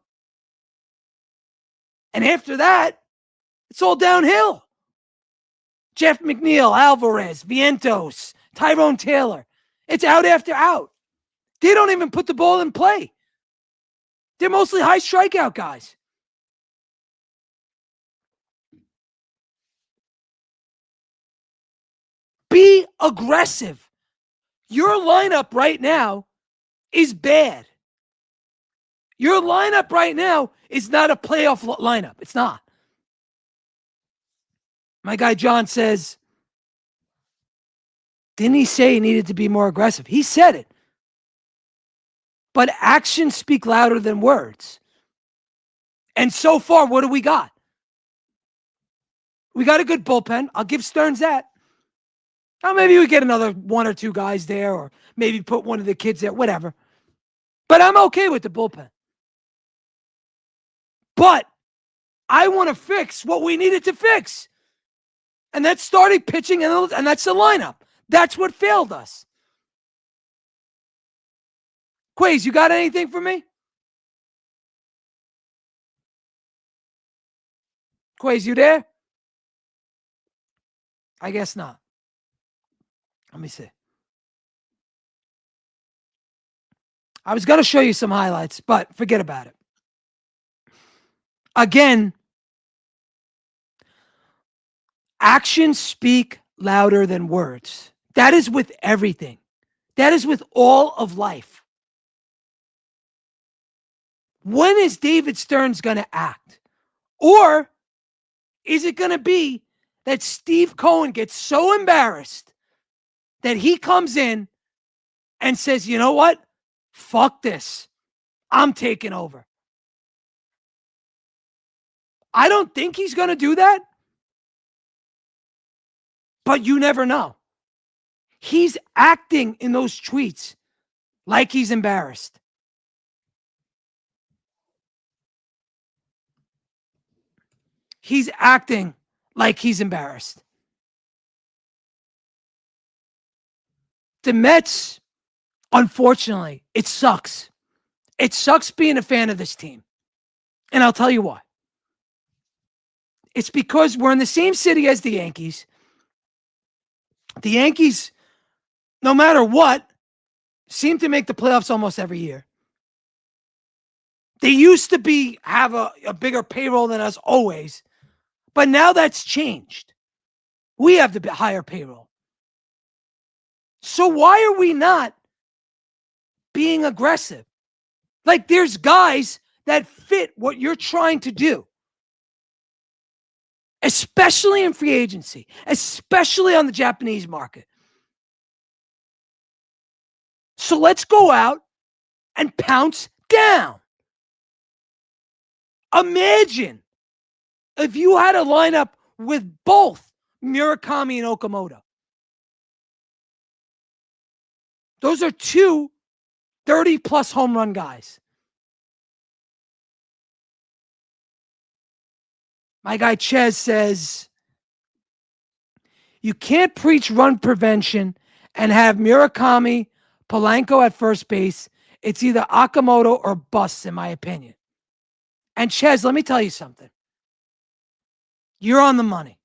And after that, it's all downhill. Jeff McNeil, Alvarez, Vientos, Tyrone Taylor. It's out after out. They don't even put the ball in play. They're mostly high strikeout guys. Be aggressive. Your lineup right now is bad. Your lineup right now is not a playoff lineup. It's not. My guy John says, didn't he say he needed to be more aggressive? He said it. But actions speak louder than words. And so far, what do we got? We got a good bullpen. I'll give Stearns that. Now, maybe we get another 1 or 2 guys there, or maybe put one of the kids there, whatever. But I'm okay with the bullpen. But I want to fix what we needed to fix. And that's starting pitching, and that's the lineup. That's what failed us. Quays, you got anything for me? Quays, you there? I guess not. Let me see. I was going to show you some highlights, but forget about it. Again, actions speak louder than words. That is with everything. That is with all of life. When is David Stearns going to act? Or is it going to be that Steve Cohen gets so embarrassed that he comes in and says, you know what? Fuck this. I'm taking over. I don't think he's going to do that, but you never know. He's acting in those tweets like he's embarrassed. He's acting like he's embarrassed. The Mets, unfortunately, it sucks. It sucks being a fan of this team. And I'll tell you why. It's because we're in the same city as the Yankees. The Yankees, no matter what, seem to make the playoffs almost every year. They used to have a bigger payroll than us always, but now that's changed. We have the higher payroll. So why are we not being aggressive? Like, there's guys that fit what you're trying to do, especially in free agency, especially on the Japanese market. So let's go out and pounce down. Imagine if you had a lineup with both Murakami and Okamoto. Those are two 30-plus home run guys. My guy Ches says, you can't preach run prevention and have Murakami, Polanco at first base. It's either Okamoto or bust, in my opinion. And Ches, let me tell you something. You're on the money.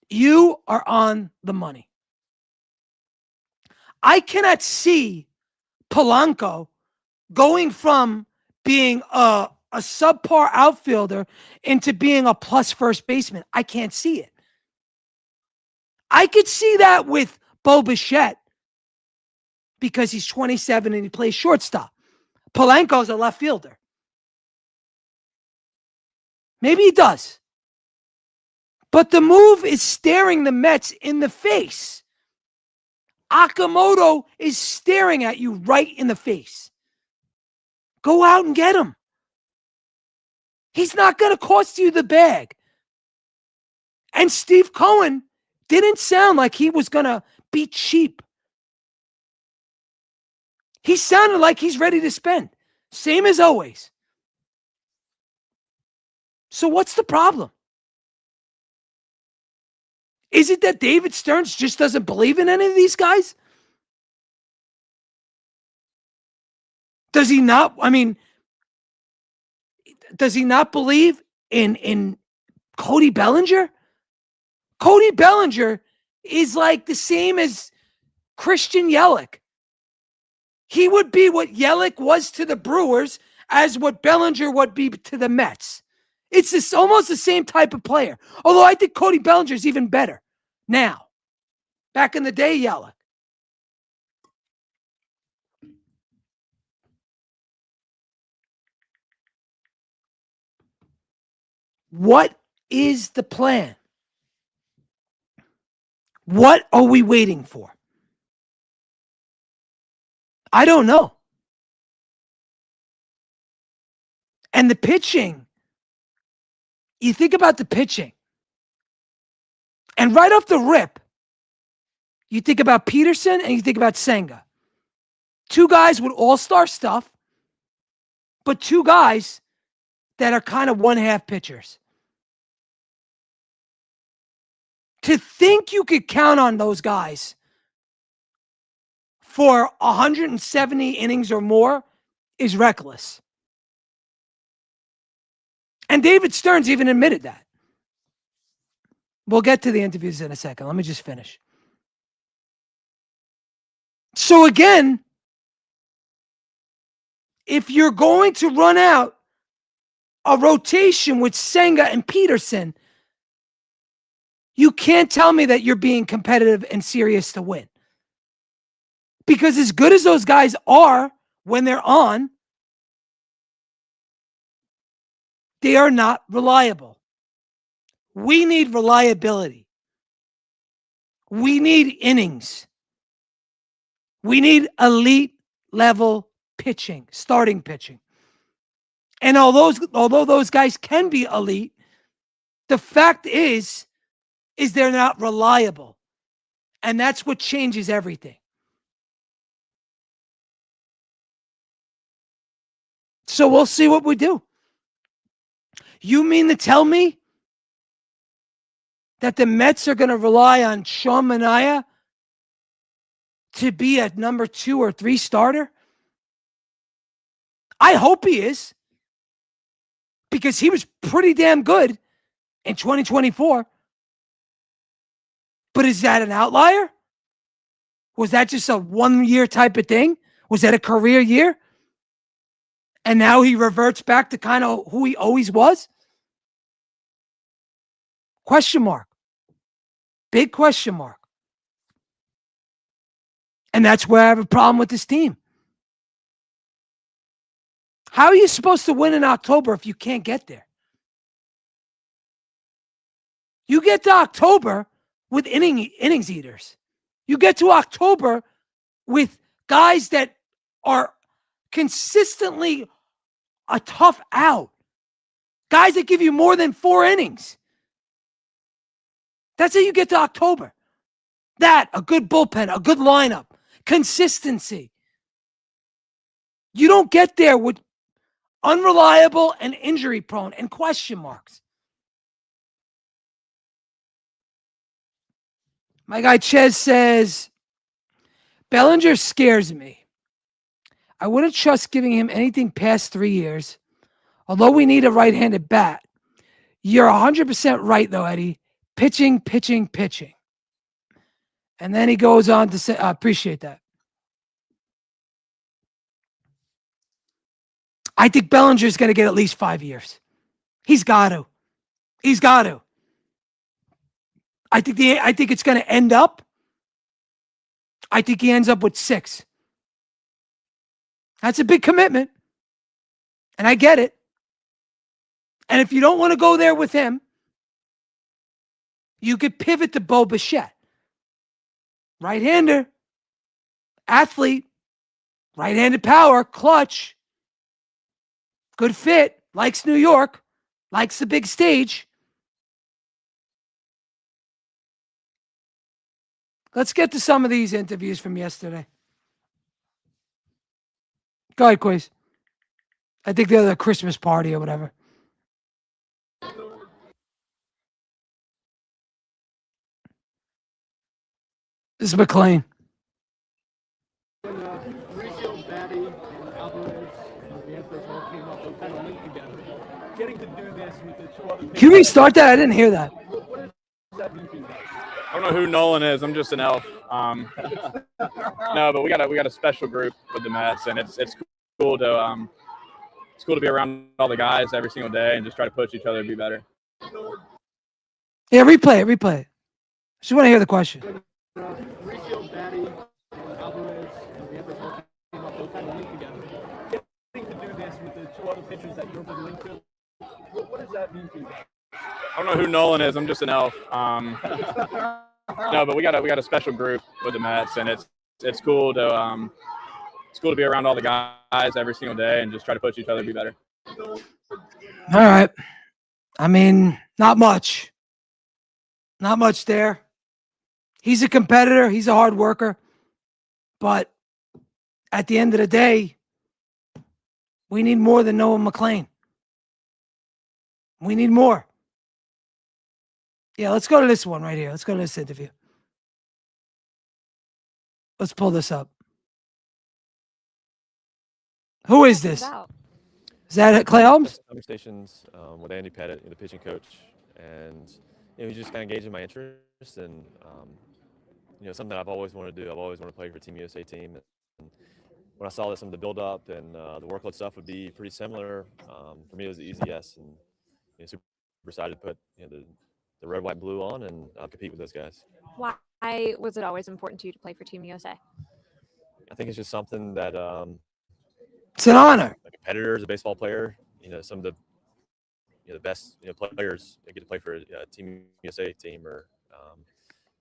You are on the money. I cannot see Polanco going from being a subpar outfielder into being a plus first baseman. I can't see it. I could see that with Bo Bichette because he's 27 and he plays shortstop. Polanco's a left fielder. Maybe he does. But the move is staring the Mets in the face. Okamoto is staring at you right in the face. Go out and get him. He's not going to cost you the bag. And Steve Cohen didn't sound like he was going to be cheap. He sounded like he's ready to spend. Same as always. So what's the problem? Is it that David Stearns just doesn't believe in any of these guys? Does he not? I mean, does he not believe in Cody Bellinger? Cody Bellinger is like the same as Christian Yelich. He would be what Yelich was to the Brewers as what Bellinger would be to the Mets. It's almost the same type of player. Although I think Cody Bellinger is even better now. Back in the day, Yelich. What is the plan? What are we waiting for? I don't know. And the pitching, you think about the pitching, and right off the rip, you think about Peterson and you think about Senga. Two guys with all-star stuff, but two guys that are kind of one-half pitchers. To think you could count on those guys for 170 innings or more is reckless. And David Stearns even admitted that. We'll get to the interviews in a second. Let me just finish. So again, if you're going to run out a rotation with Senga and Peterson, you can't tell me that you're being competitive and serious to win. Because as good as those guys are when they're on, they are not reliable. We need reliability. We need innings. We need elite level pitching, starting pitching. And although those guys can be elite, the fact is they're not reliable. And that's what changes everything. So we'll see what we do. You mean to tell me that the Mets are going to rely on Sean Manaea to be a number 2 or 3 starter? I hope he is, because he was pretty damn good in 2024. But is that an outlier? Was that just a 1-year type of thing? Was that a career year? And now he reverts back to kind of who he always was? Question mark. Big question mark. And that's where I have a problem with this team. How are you supposed to win in October if you can't get there? You get to October with innings eaters. You get to October with guys that are consistently a tough out. Guys that give you more than 4 innings. That's how you get to October. That, a good bullpen, a good lineup, consistency. You don't get there with unreliable and injury prone and question marks. My guy Ches says, Bellinger scares me. I wouldn't trust giving him anything past 3 years, although we need a right-handed bat. You're 100% right, though, Eddie. Pitching. And then he goes on to say, I appreciate that. I think Bellinger's going to get at least 5 years. He's got to. I think it's going to end up. I think he ends up with 6. That's a big commitment. And I get it. And if you don't want to go there with him, you could pivot to Bo Bichette. Right-hander, athlete, right-handed power, clutch, good fit, likes New York, likes the big stage. Let's get to some of these interviews from yesterday. Go ahead, Quiz. I think they're the Christmas party or whatever. This is McLean. Can you restart that? I didn't hear that. I don't know who Nolan is. I'm just an elf. No, but we got a special group with the Mets, and it's cool to be around all the guys every single day and just try to push each other to be better. Yeah, replay it. Just want to hear the question. What does that mean to you? I don't know who Nolan is. I'm just an elf. No, but we got a special group with the Mets, and it's cool to be around all the guys every single day and just try to push each other to be better. All right. I mean, not much. Not much there. He's a competitor. He's a hard worker. But at the end of the day, we need more than Noah McLean. We need more. Yeah, let's go to this one right here. Let's go to this interview. Let's pull this up. Who is this? Is that Clay Holmes? Conversations with Andy Pettit, the pitching coach, and he just kind of gauging my interest and something that I've always wanted to do. I've always wanted to play for Team USA team. And when I saw that some of the build-up and the workload stuff would be pretty similar, for me it was an easy yes, and super excited to put the red, white, blue on and compete with those guys. Why was it always important to you to play for Team USA? I think it's just something that it's an honor. A competitor, as a baseball player, some of the best players that get to play for a Team USA team, or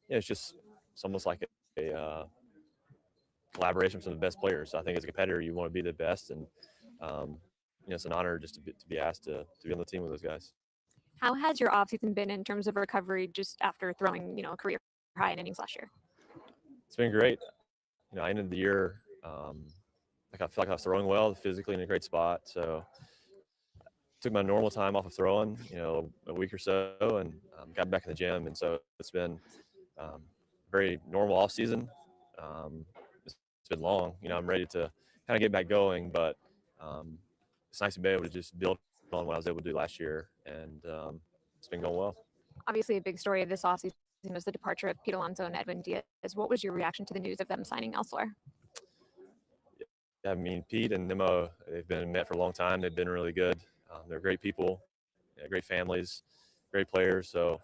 it's just almost like a collaboration from some of the best players. So I think as a competitor, you want to be the best, and it's an honor just to be asked to be on the team with those guys. How has your offseason been in terms of recovery just after throwing, a career high in innings last year? It's been great. I ended the year like I feel like I was throwing well, physically in a great spot. So took my normal time off of throwing, a week or so, and got back in the gym. And so it's been very normal off season. It's been long. I'm ready to kind of get back going, but it's nice to be able to just build on what I was able to do last year, and it's been going well. Obviously, a big story of this offseason was the departure of Pete Alonso and Edwin Diaz. What was your reaction to the news of them signing elsewhere? I mean, Pete and Nemo, they've been met for a long time. They've been really good. They're great people, great families, great players. So,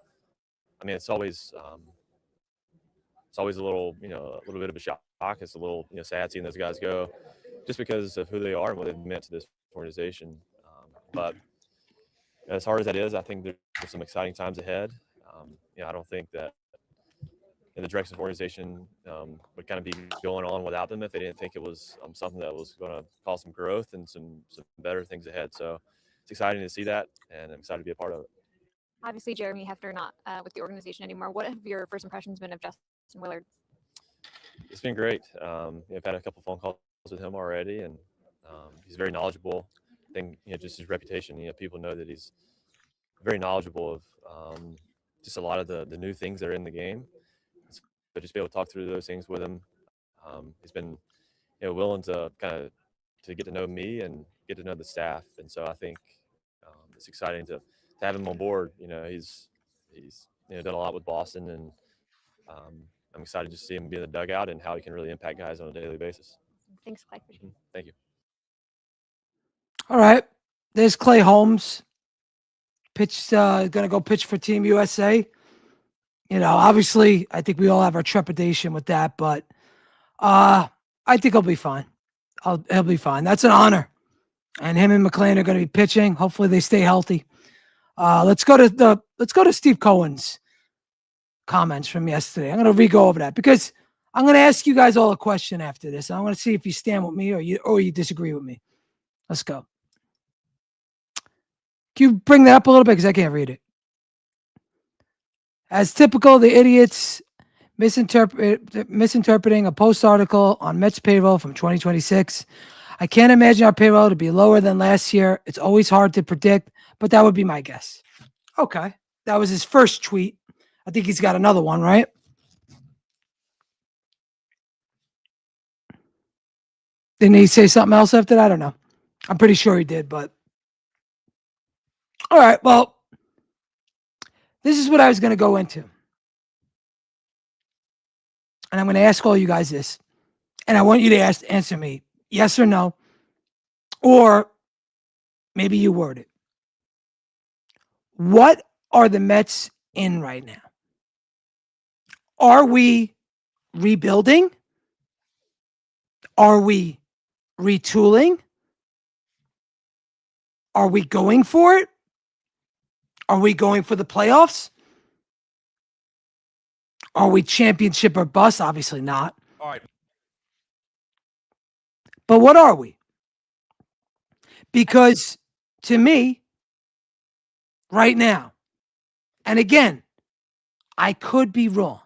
I mean, it's always a little, a little bit of a shock. It's a little, sad seeing those guys go, just because of who they are and what they've meant to this organization. But as hard as that is, I think there's some exciting times ahead. I don't think that the direction of the organization would kind of be going on without them if they didn't think it was something that was going to cause some growth and some better things ahead. So it's exciting to see that, and I'm excited to be a part of it. Obviously, Jeremy Hefner not with the organization anymore. What have your first impressions been of Justin Willard? It's been great. I've had a couple phone calls with him already, and he's very knowledgeable. I think just his reputation. People know that he's very knowledgeable of just a lot of the new things that are in the game. So just be able to talk through those things with him. He's been willing to kind of to get to know me and get to know the staff, and so I think it's exciting to have him on board. He's done a lot with Boston, and I'm excited to see him be in the dugout and how he can really impact guys on a daily basis. Thanks, Clay. Thank you. All right. There's Clay Holmes. Going to go pitch for Team USA. Obviously, I think we all have our trepidation with that, but I think he'll be fine. He'll be fine. That's an honor. And him and McClain are going to be pitching. Hopefully they stay healthy. Let's go to Steve Cohen's comments from yesterday. I'm going to re-go over that because I'm going to ask you guys all a question after this. I'm going to see if you stand with me or you disagree with me. Let's go. Can you bring that up a little bit because I can't read it? As typical, the idiots misinterpreting a post article on Mets payroll from 2026. I can't imagine our payroll to be lower than last year. It's always hard to predict, but that would be my guess. Okay. That was his first tweet. I think he's got another one, right? Didn't he say something else after that? I don't know. I'm pretty sure he did, but all right. Well, this is what I was going to go into. And I'm going to ask all you guys this. And I want you to answer me yes or no. Or maybe you word it. What are the Mets in right now? Are we rebuilding? Are we retooling? Are we going for it? Are we going for the playoffs? Are we championship or bust? Obviously not. All right. But what are we? Because to me, right now, and again, I could be wrong,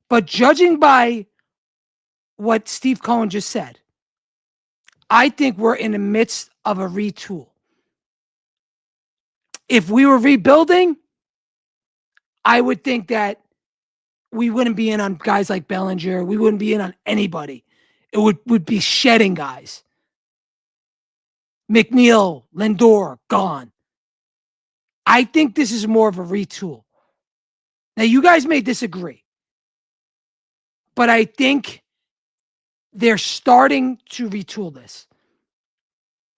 but judging by what Steve Cohen just said, I think we're in the midst of a retool. If we were rebuilding, I would think that we wouldn't be in on guys like Bellinger. We wouldn't be in on anybody. It would be shedding guys. McNeil, Lindor, gone. I think this is more of a retool. Now, you guys may disagree, but I think they're starting to retool this.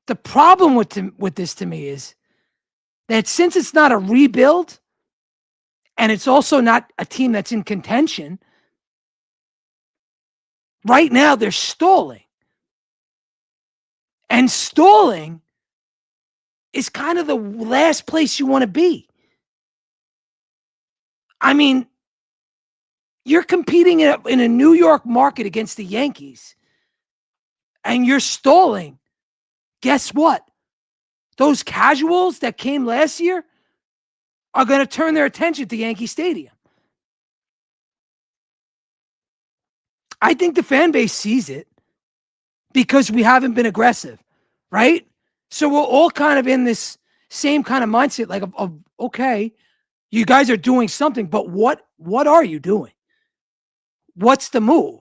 The problem with this to me is that since it's not a rebuild and it's also not a team that's in contention, right now they're stalling. And stalling is kind of the last place you want to be. I mean, You're competing in a New York market against the Yankees, and you're stalling. Guess what? Those casuals that came last year are going to turn their attention to Yankee Stadium. I think the fan base sees it because we haven't been aggressive, right? So we're all kind of in this same kind of mindset, like, of okay, you guys are doing something, but what are you doing? What's the move?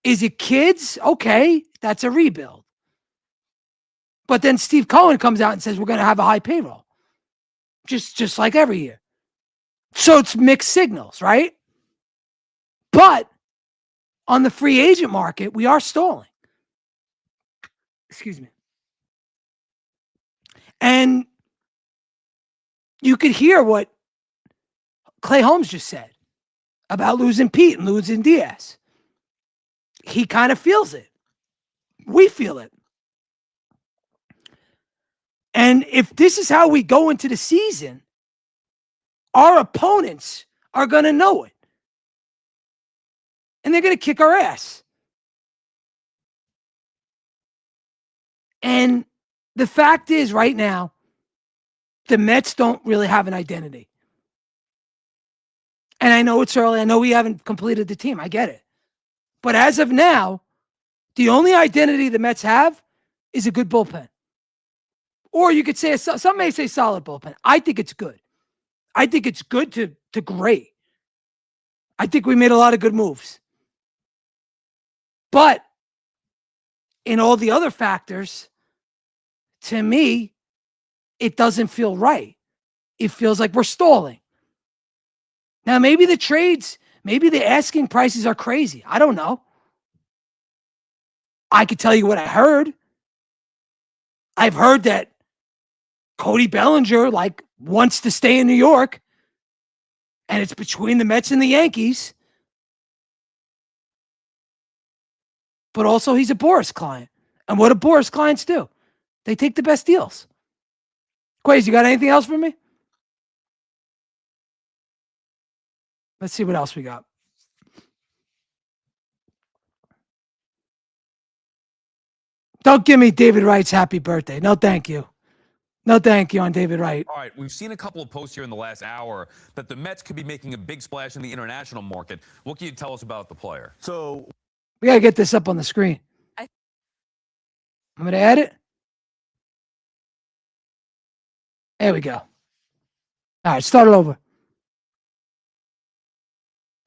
Is it kids? Okay, that's a rebuild. But then Steve Cohen comes out and says we're going to have a high payroll, just like every year. So it's mixed signals, right? But on the free agent market, we are stalling. Excuse me. And you could hear what Clay Holmes just said about losing Pete and losing Diaz. He kind of feels it. We feel it. And if this is how we go into the season, our opponents are going to know it. And they're going to kick our ass. And the fact is, right now, the Mets don't really have an identity. And I know it's early. I know we haven't completed the team. I get it. But as of now, the only identity the Mets have is a good bullpen. Or you could say, some may say solid bullpen. I think it's good. I think it's good to great. I think we made a lot of good moves. But in all the other factors, to me, it doesn't feel right. It feels like we're stalling. Now, maybe the trades, maybe the asking prices are crazy. I don't know. I could tell you what I heard. I've heard that Cody Bellinger wants to stay in New York, and it's between the Mets and the Yankees. But also, he's a Boris client. And what do Boris clients do? They take the best deals. Quays, you got anything else for me? Let's see what else we got. Don't give me David Wright's happy birthday. No, thank you. No, thank you on David Wright. All right, we've seen a couple of posts here in the last hour that the Mets could be making a big splash in the international market. What can you tell us about the player? So we got to get this up on the screen. I'm going to add it. There we go. All right, start it over.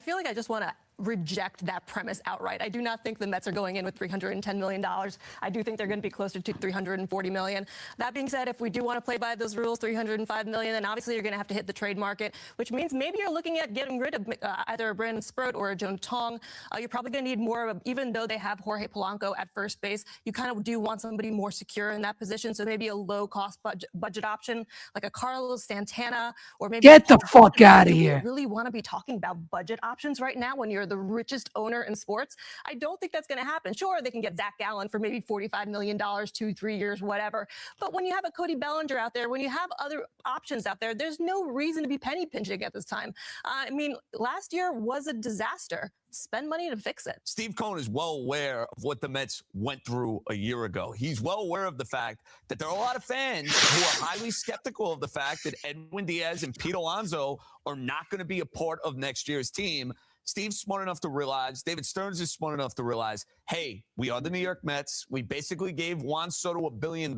I feel like I just want to reject that premise outright. I do not think the Mets are going in with $310 million. I do think they're going to be closer to $340 million. That being said, if we do want to play by those rules, $305 million, then obviously you're going to have to hit the trade market, which means maybe you're looking at getting rid of either a Brandon Sproat or a Joan Tong. You're probably going to need more of, even though they have Jorge Polanco at first base, you kind of do want somebody more secure in that position. So maybe a low-cost budget option like a Carlos Santana, or maybe get the fuck out of here. Do we really want to be talking about budget options right now when you're the richest owner in sports? I don't think that's going to happen. Sure, they can get Zach Gallen for maybe $45 million, 2-3 years, whatever. But when you have a Cody Bellinger out there, when you have other options out there, there's no reason to be penny pinching at this time. I mean, last year was a disaster. Spend money to fix it. Steve Cohen is well aware of what the Mets went through a year ago. He's well aware of the fact that there are a lot of fans who are highly skeptical of the fact that Edwin Diaz and Pete Alonso are not going to be a part of next year's team. Steve's smart enough to realize, David Stearns is smart enough to realize, hey, we are the New York Mets. We basically gave Juan Soto $1 billion.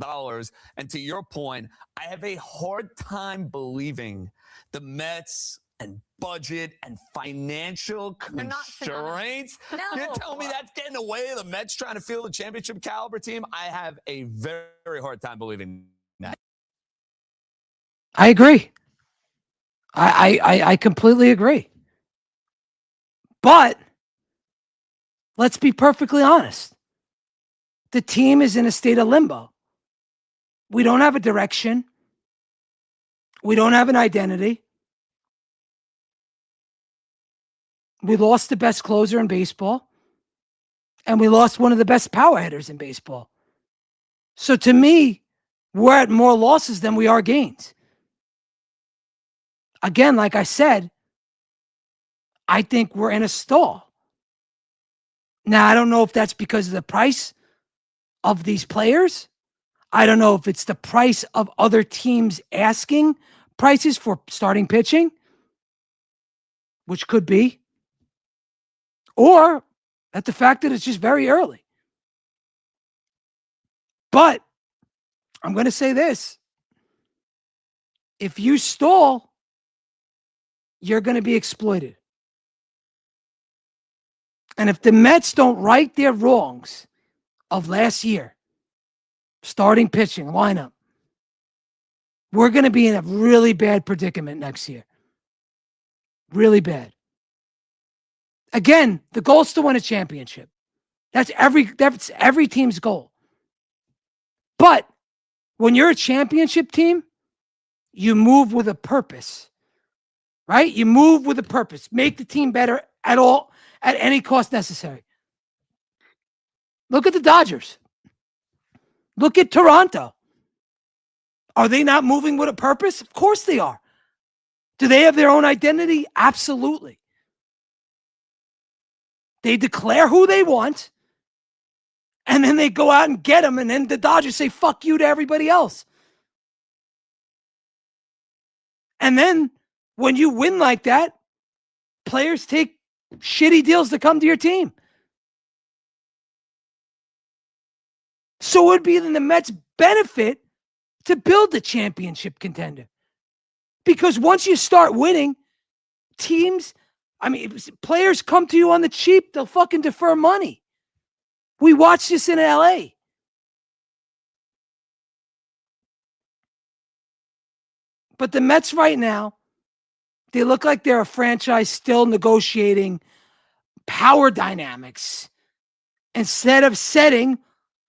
And to your point, I have a hard time believing the Mets and budget and financial constraints. No. You're telling me that's getting away the Mets trying to field a championship caliber team? I have a very, very hard time believing that. I agree. I completely agree. But let's be perfectly honest. The team is in a state of limbo. We don't have a direction. We don't have an identity. We lost the best closer in baseball. And we lost one of the best power hitters in baseball. So to me, we're at more losses than we are gains. Again, like I said, I think we're in a stall. Now, I don't know if that's because of the price of these players. I don't know if it's the price of other teams asking prices for starting pitching, which could be, or at the fact that it's just very early. But I'm going to say this. If you stall, you're going to be exploited. And if the Mets don't right their wrongs of last year, starting pitching, lineup, we're going to be in a really bad predicament next year. Really bad. Again, the goal is to win a championship. That's every team's goal. But when you're a championship team, you move with a purpose, right? You move with a purpose. Make the team better at any cost necessary. Look at the Dodgers. Look at Toronto. Are they not moving with a purpose? Of course they are. Do they have their own identity? Absolutely. They declare who they want, and then they go out and get them, and then the Dodgers say, fuck you to everybody else. And then when you win like that, players take shitty deals to come to your team. So it would be in the Mets' benefit to build a championship contender. Because once you start winning, players come to you on the cheap, they'll fucking defer money. We watched this in LA. But the Mets right now, they look like they're a franchise still negotiating power dynamics instead of setting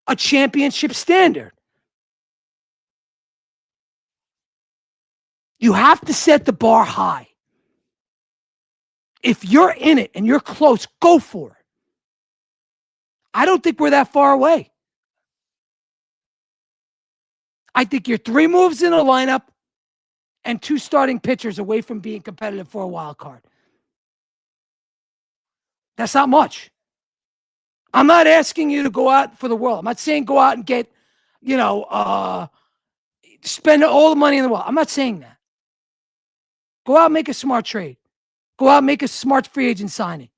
a championship standard. You have to set the bar high. If you're in it and you're close, go for it. I don't think we're that far away. I think you're 3 moves in a lineup and 2 starting pitchers away from being competitive for a wild card. That's not much. I'm not asking you to go out for the world. I'm not saying go out and get, spend all the money in the world. I'm not saying that. Go out and make a smart trade. Go out and make a smart free agent signing.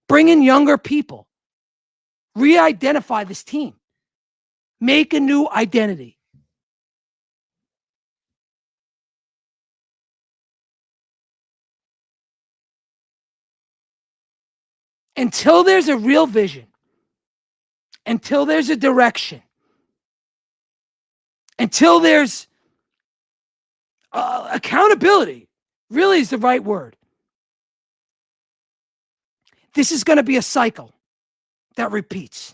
Bring in younger people. Re-identify this team. Make a new identity. Until there's a real vision, until there's a direction, until there's accountability, really is the right word. This is going to be a cycle that repeats.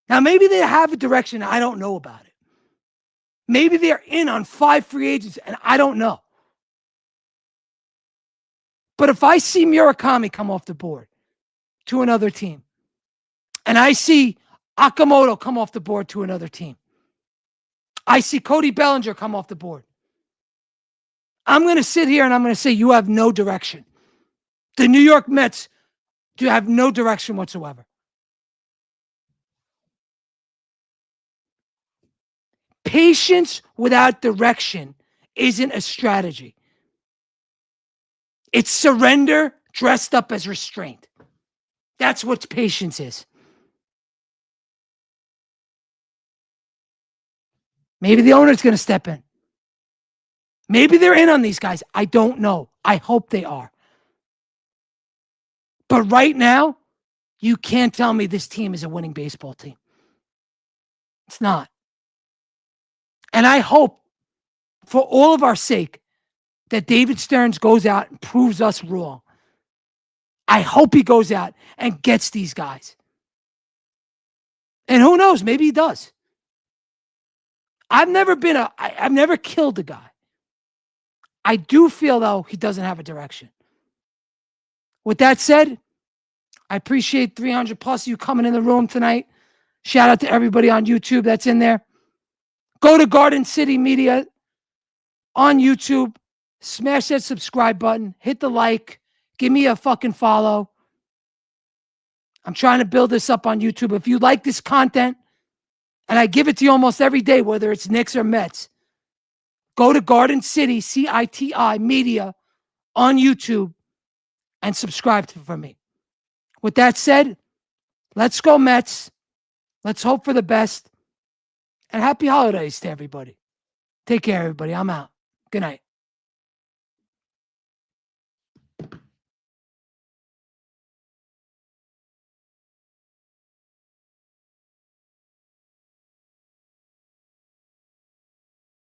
Now, maybe they have a direction I don't know about it. Maybe they're in on 5 free agents and I don't know. But if I see Murakami come off the board to another team, and I see Akamoto come off the board to another team, I see Cody Bellinger come off the board, I'm going to sit here and I'm going to say, you have no direction. The New York Mets do have no direction whatsoever. Patience without direction isn't a strategy. It's surrender dressed up as restraint. That's what patience is. Maybe the owner's going to step in. Maybe they're in on these guys. I don't know. I hope they are. But right now, you can't tell me this team is a winning baseball team. It's not. And I hope, for all of our sake, that David Stearns goes out and proves us wrong. I hope he goes out and gets these guys. And who knows, maybe he does. I've never killed a guy. I do feel, though, he doesn't have a direction. With that said, I appreciate 300 plus of you coming in the room tonight. Shout out to everybody on YouTube that's in there. Go to Garden City Media on YouTube. Smash that subscribe button. Hit the like. Give me a fucking follow. I'm trying to build this up on YouTube. If you like this content, and I give it to you almost every day, whether it's Knicks or Mets, go to Garden City, CITI Media on YouTube and subscribe for me. With that said, let's go Mets. Let's hope for the best. And happy holidays to everybody. Take care, everybody. I'm out. Good night.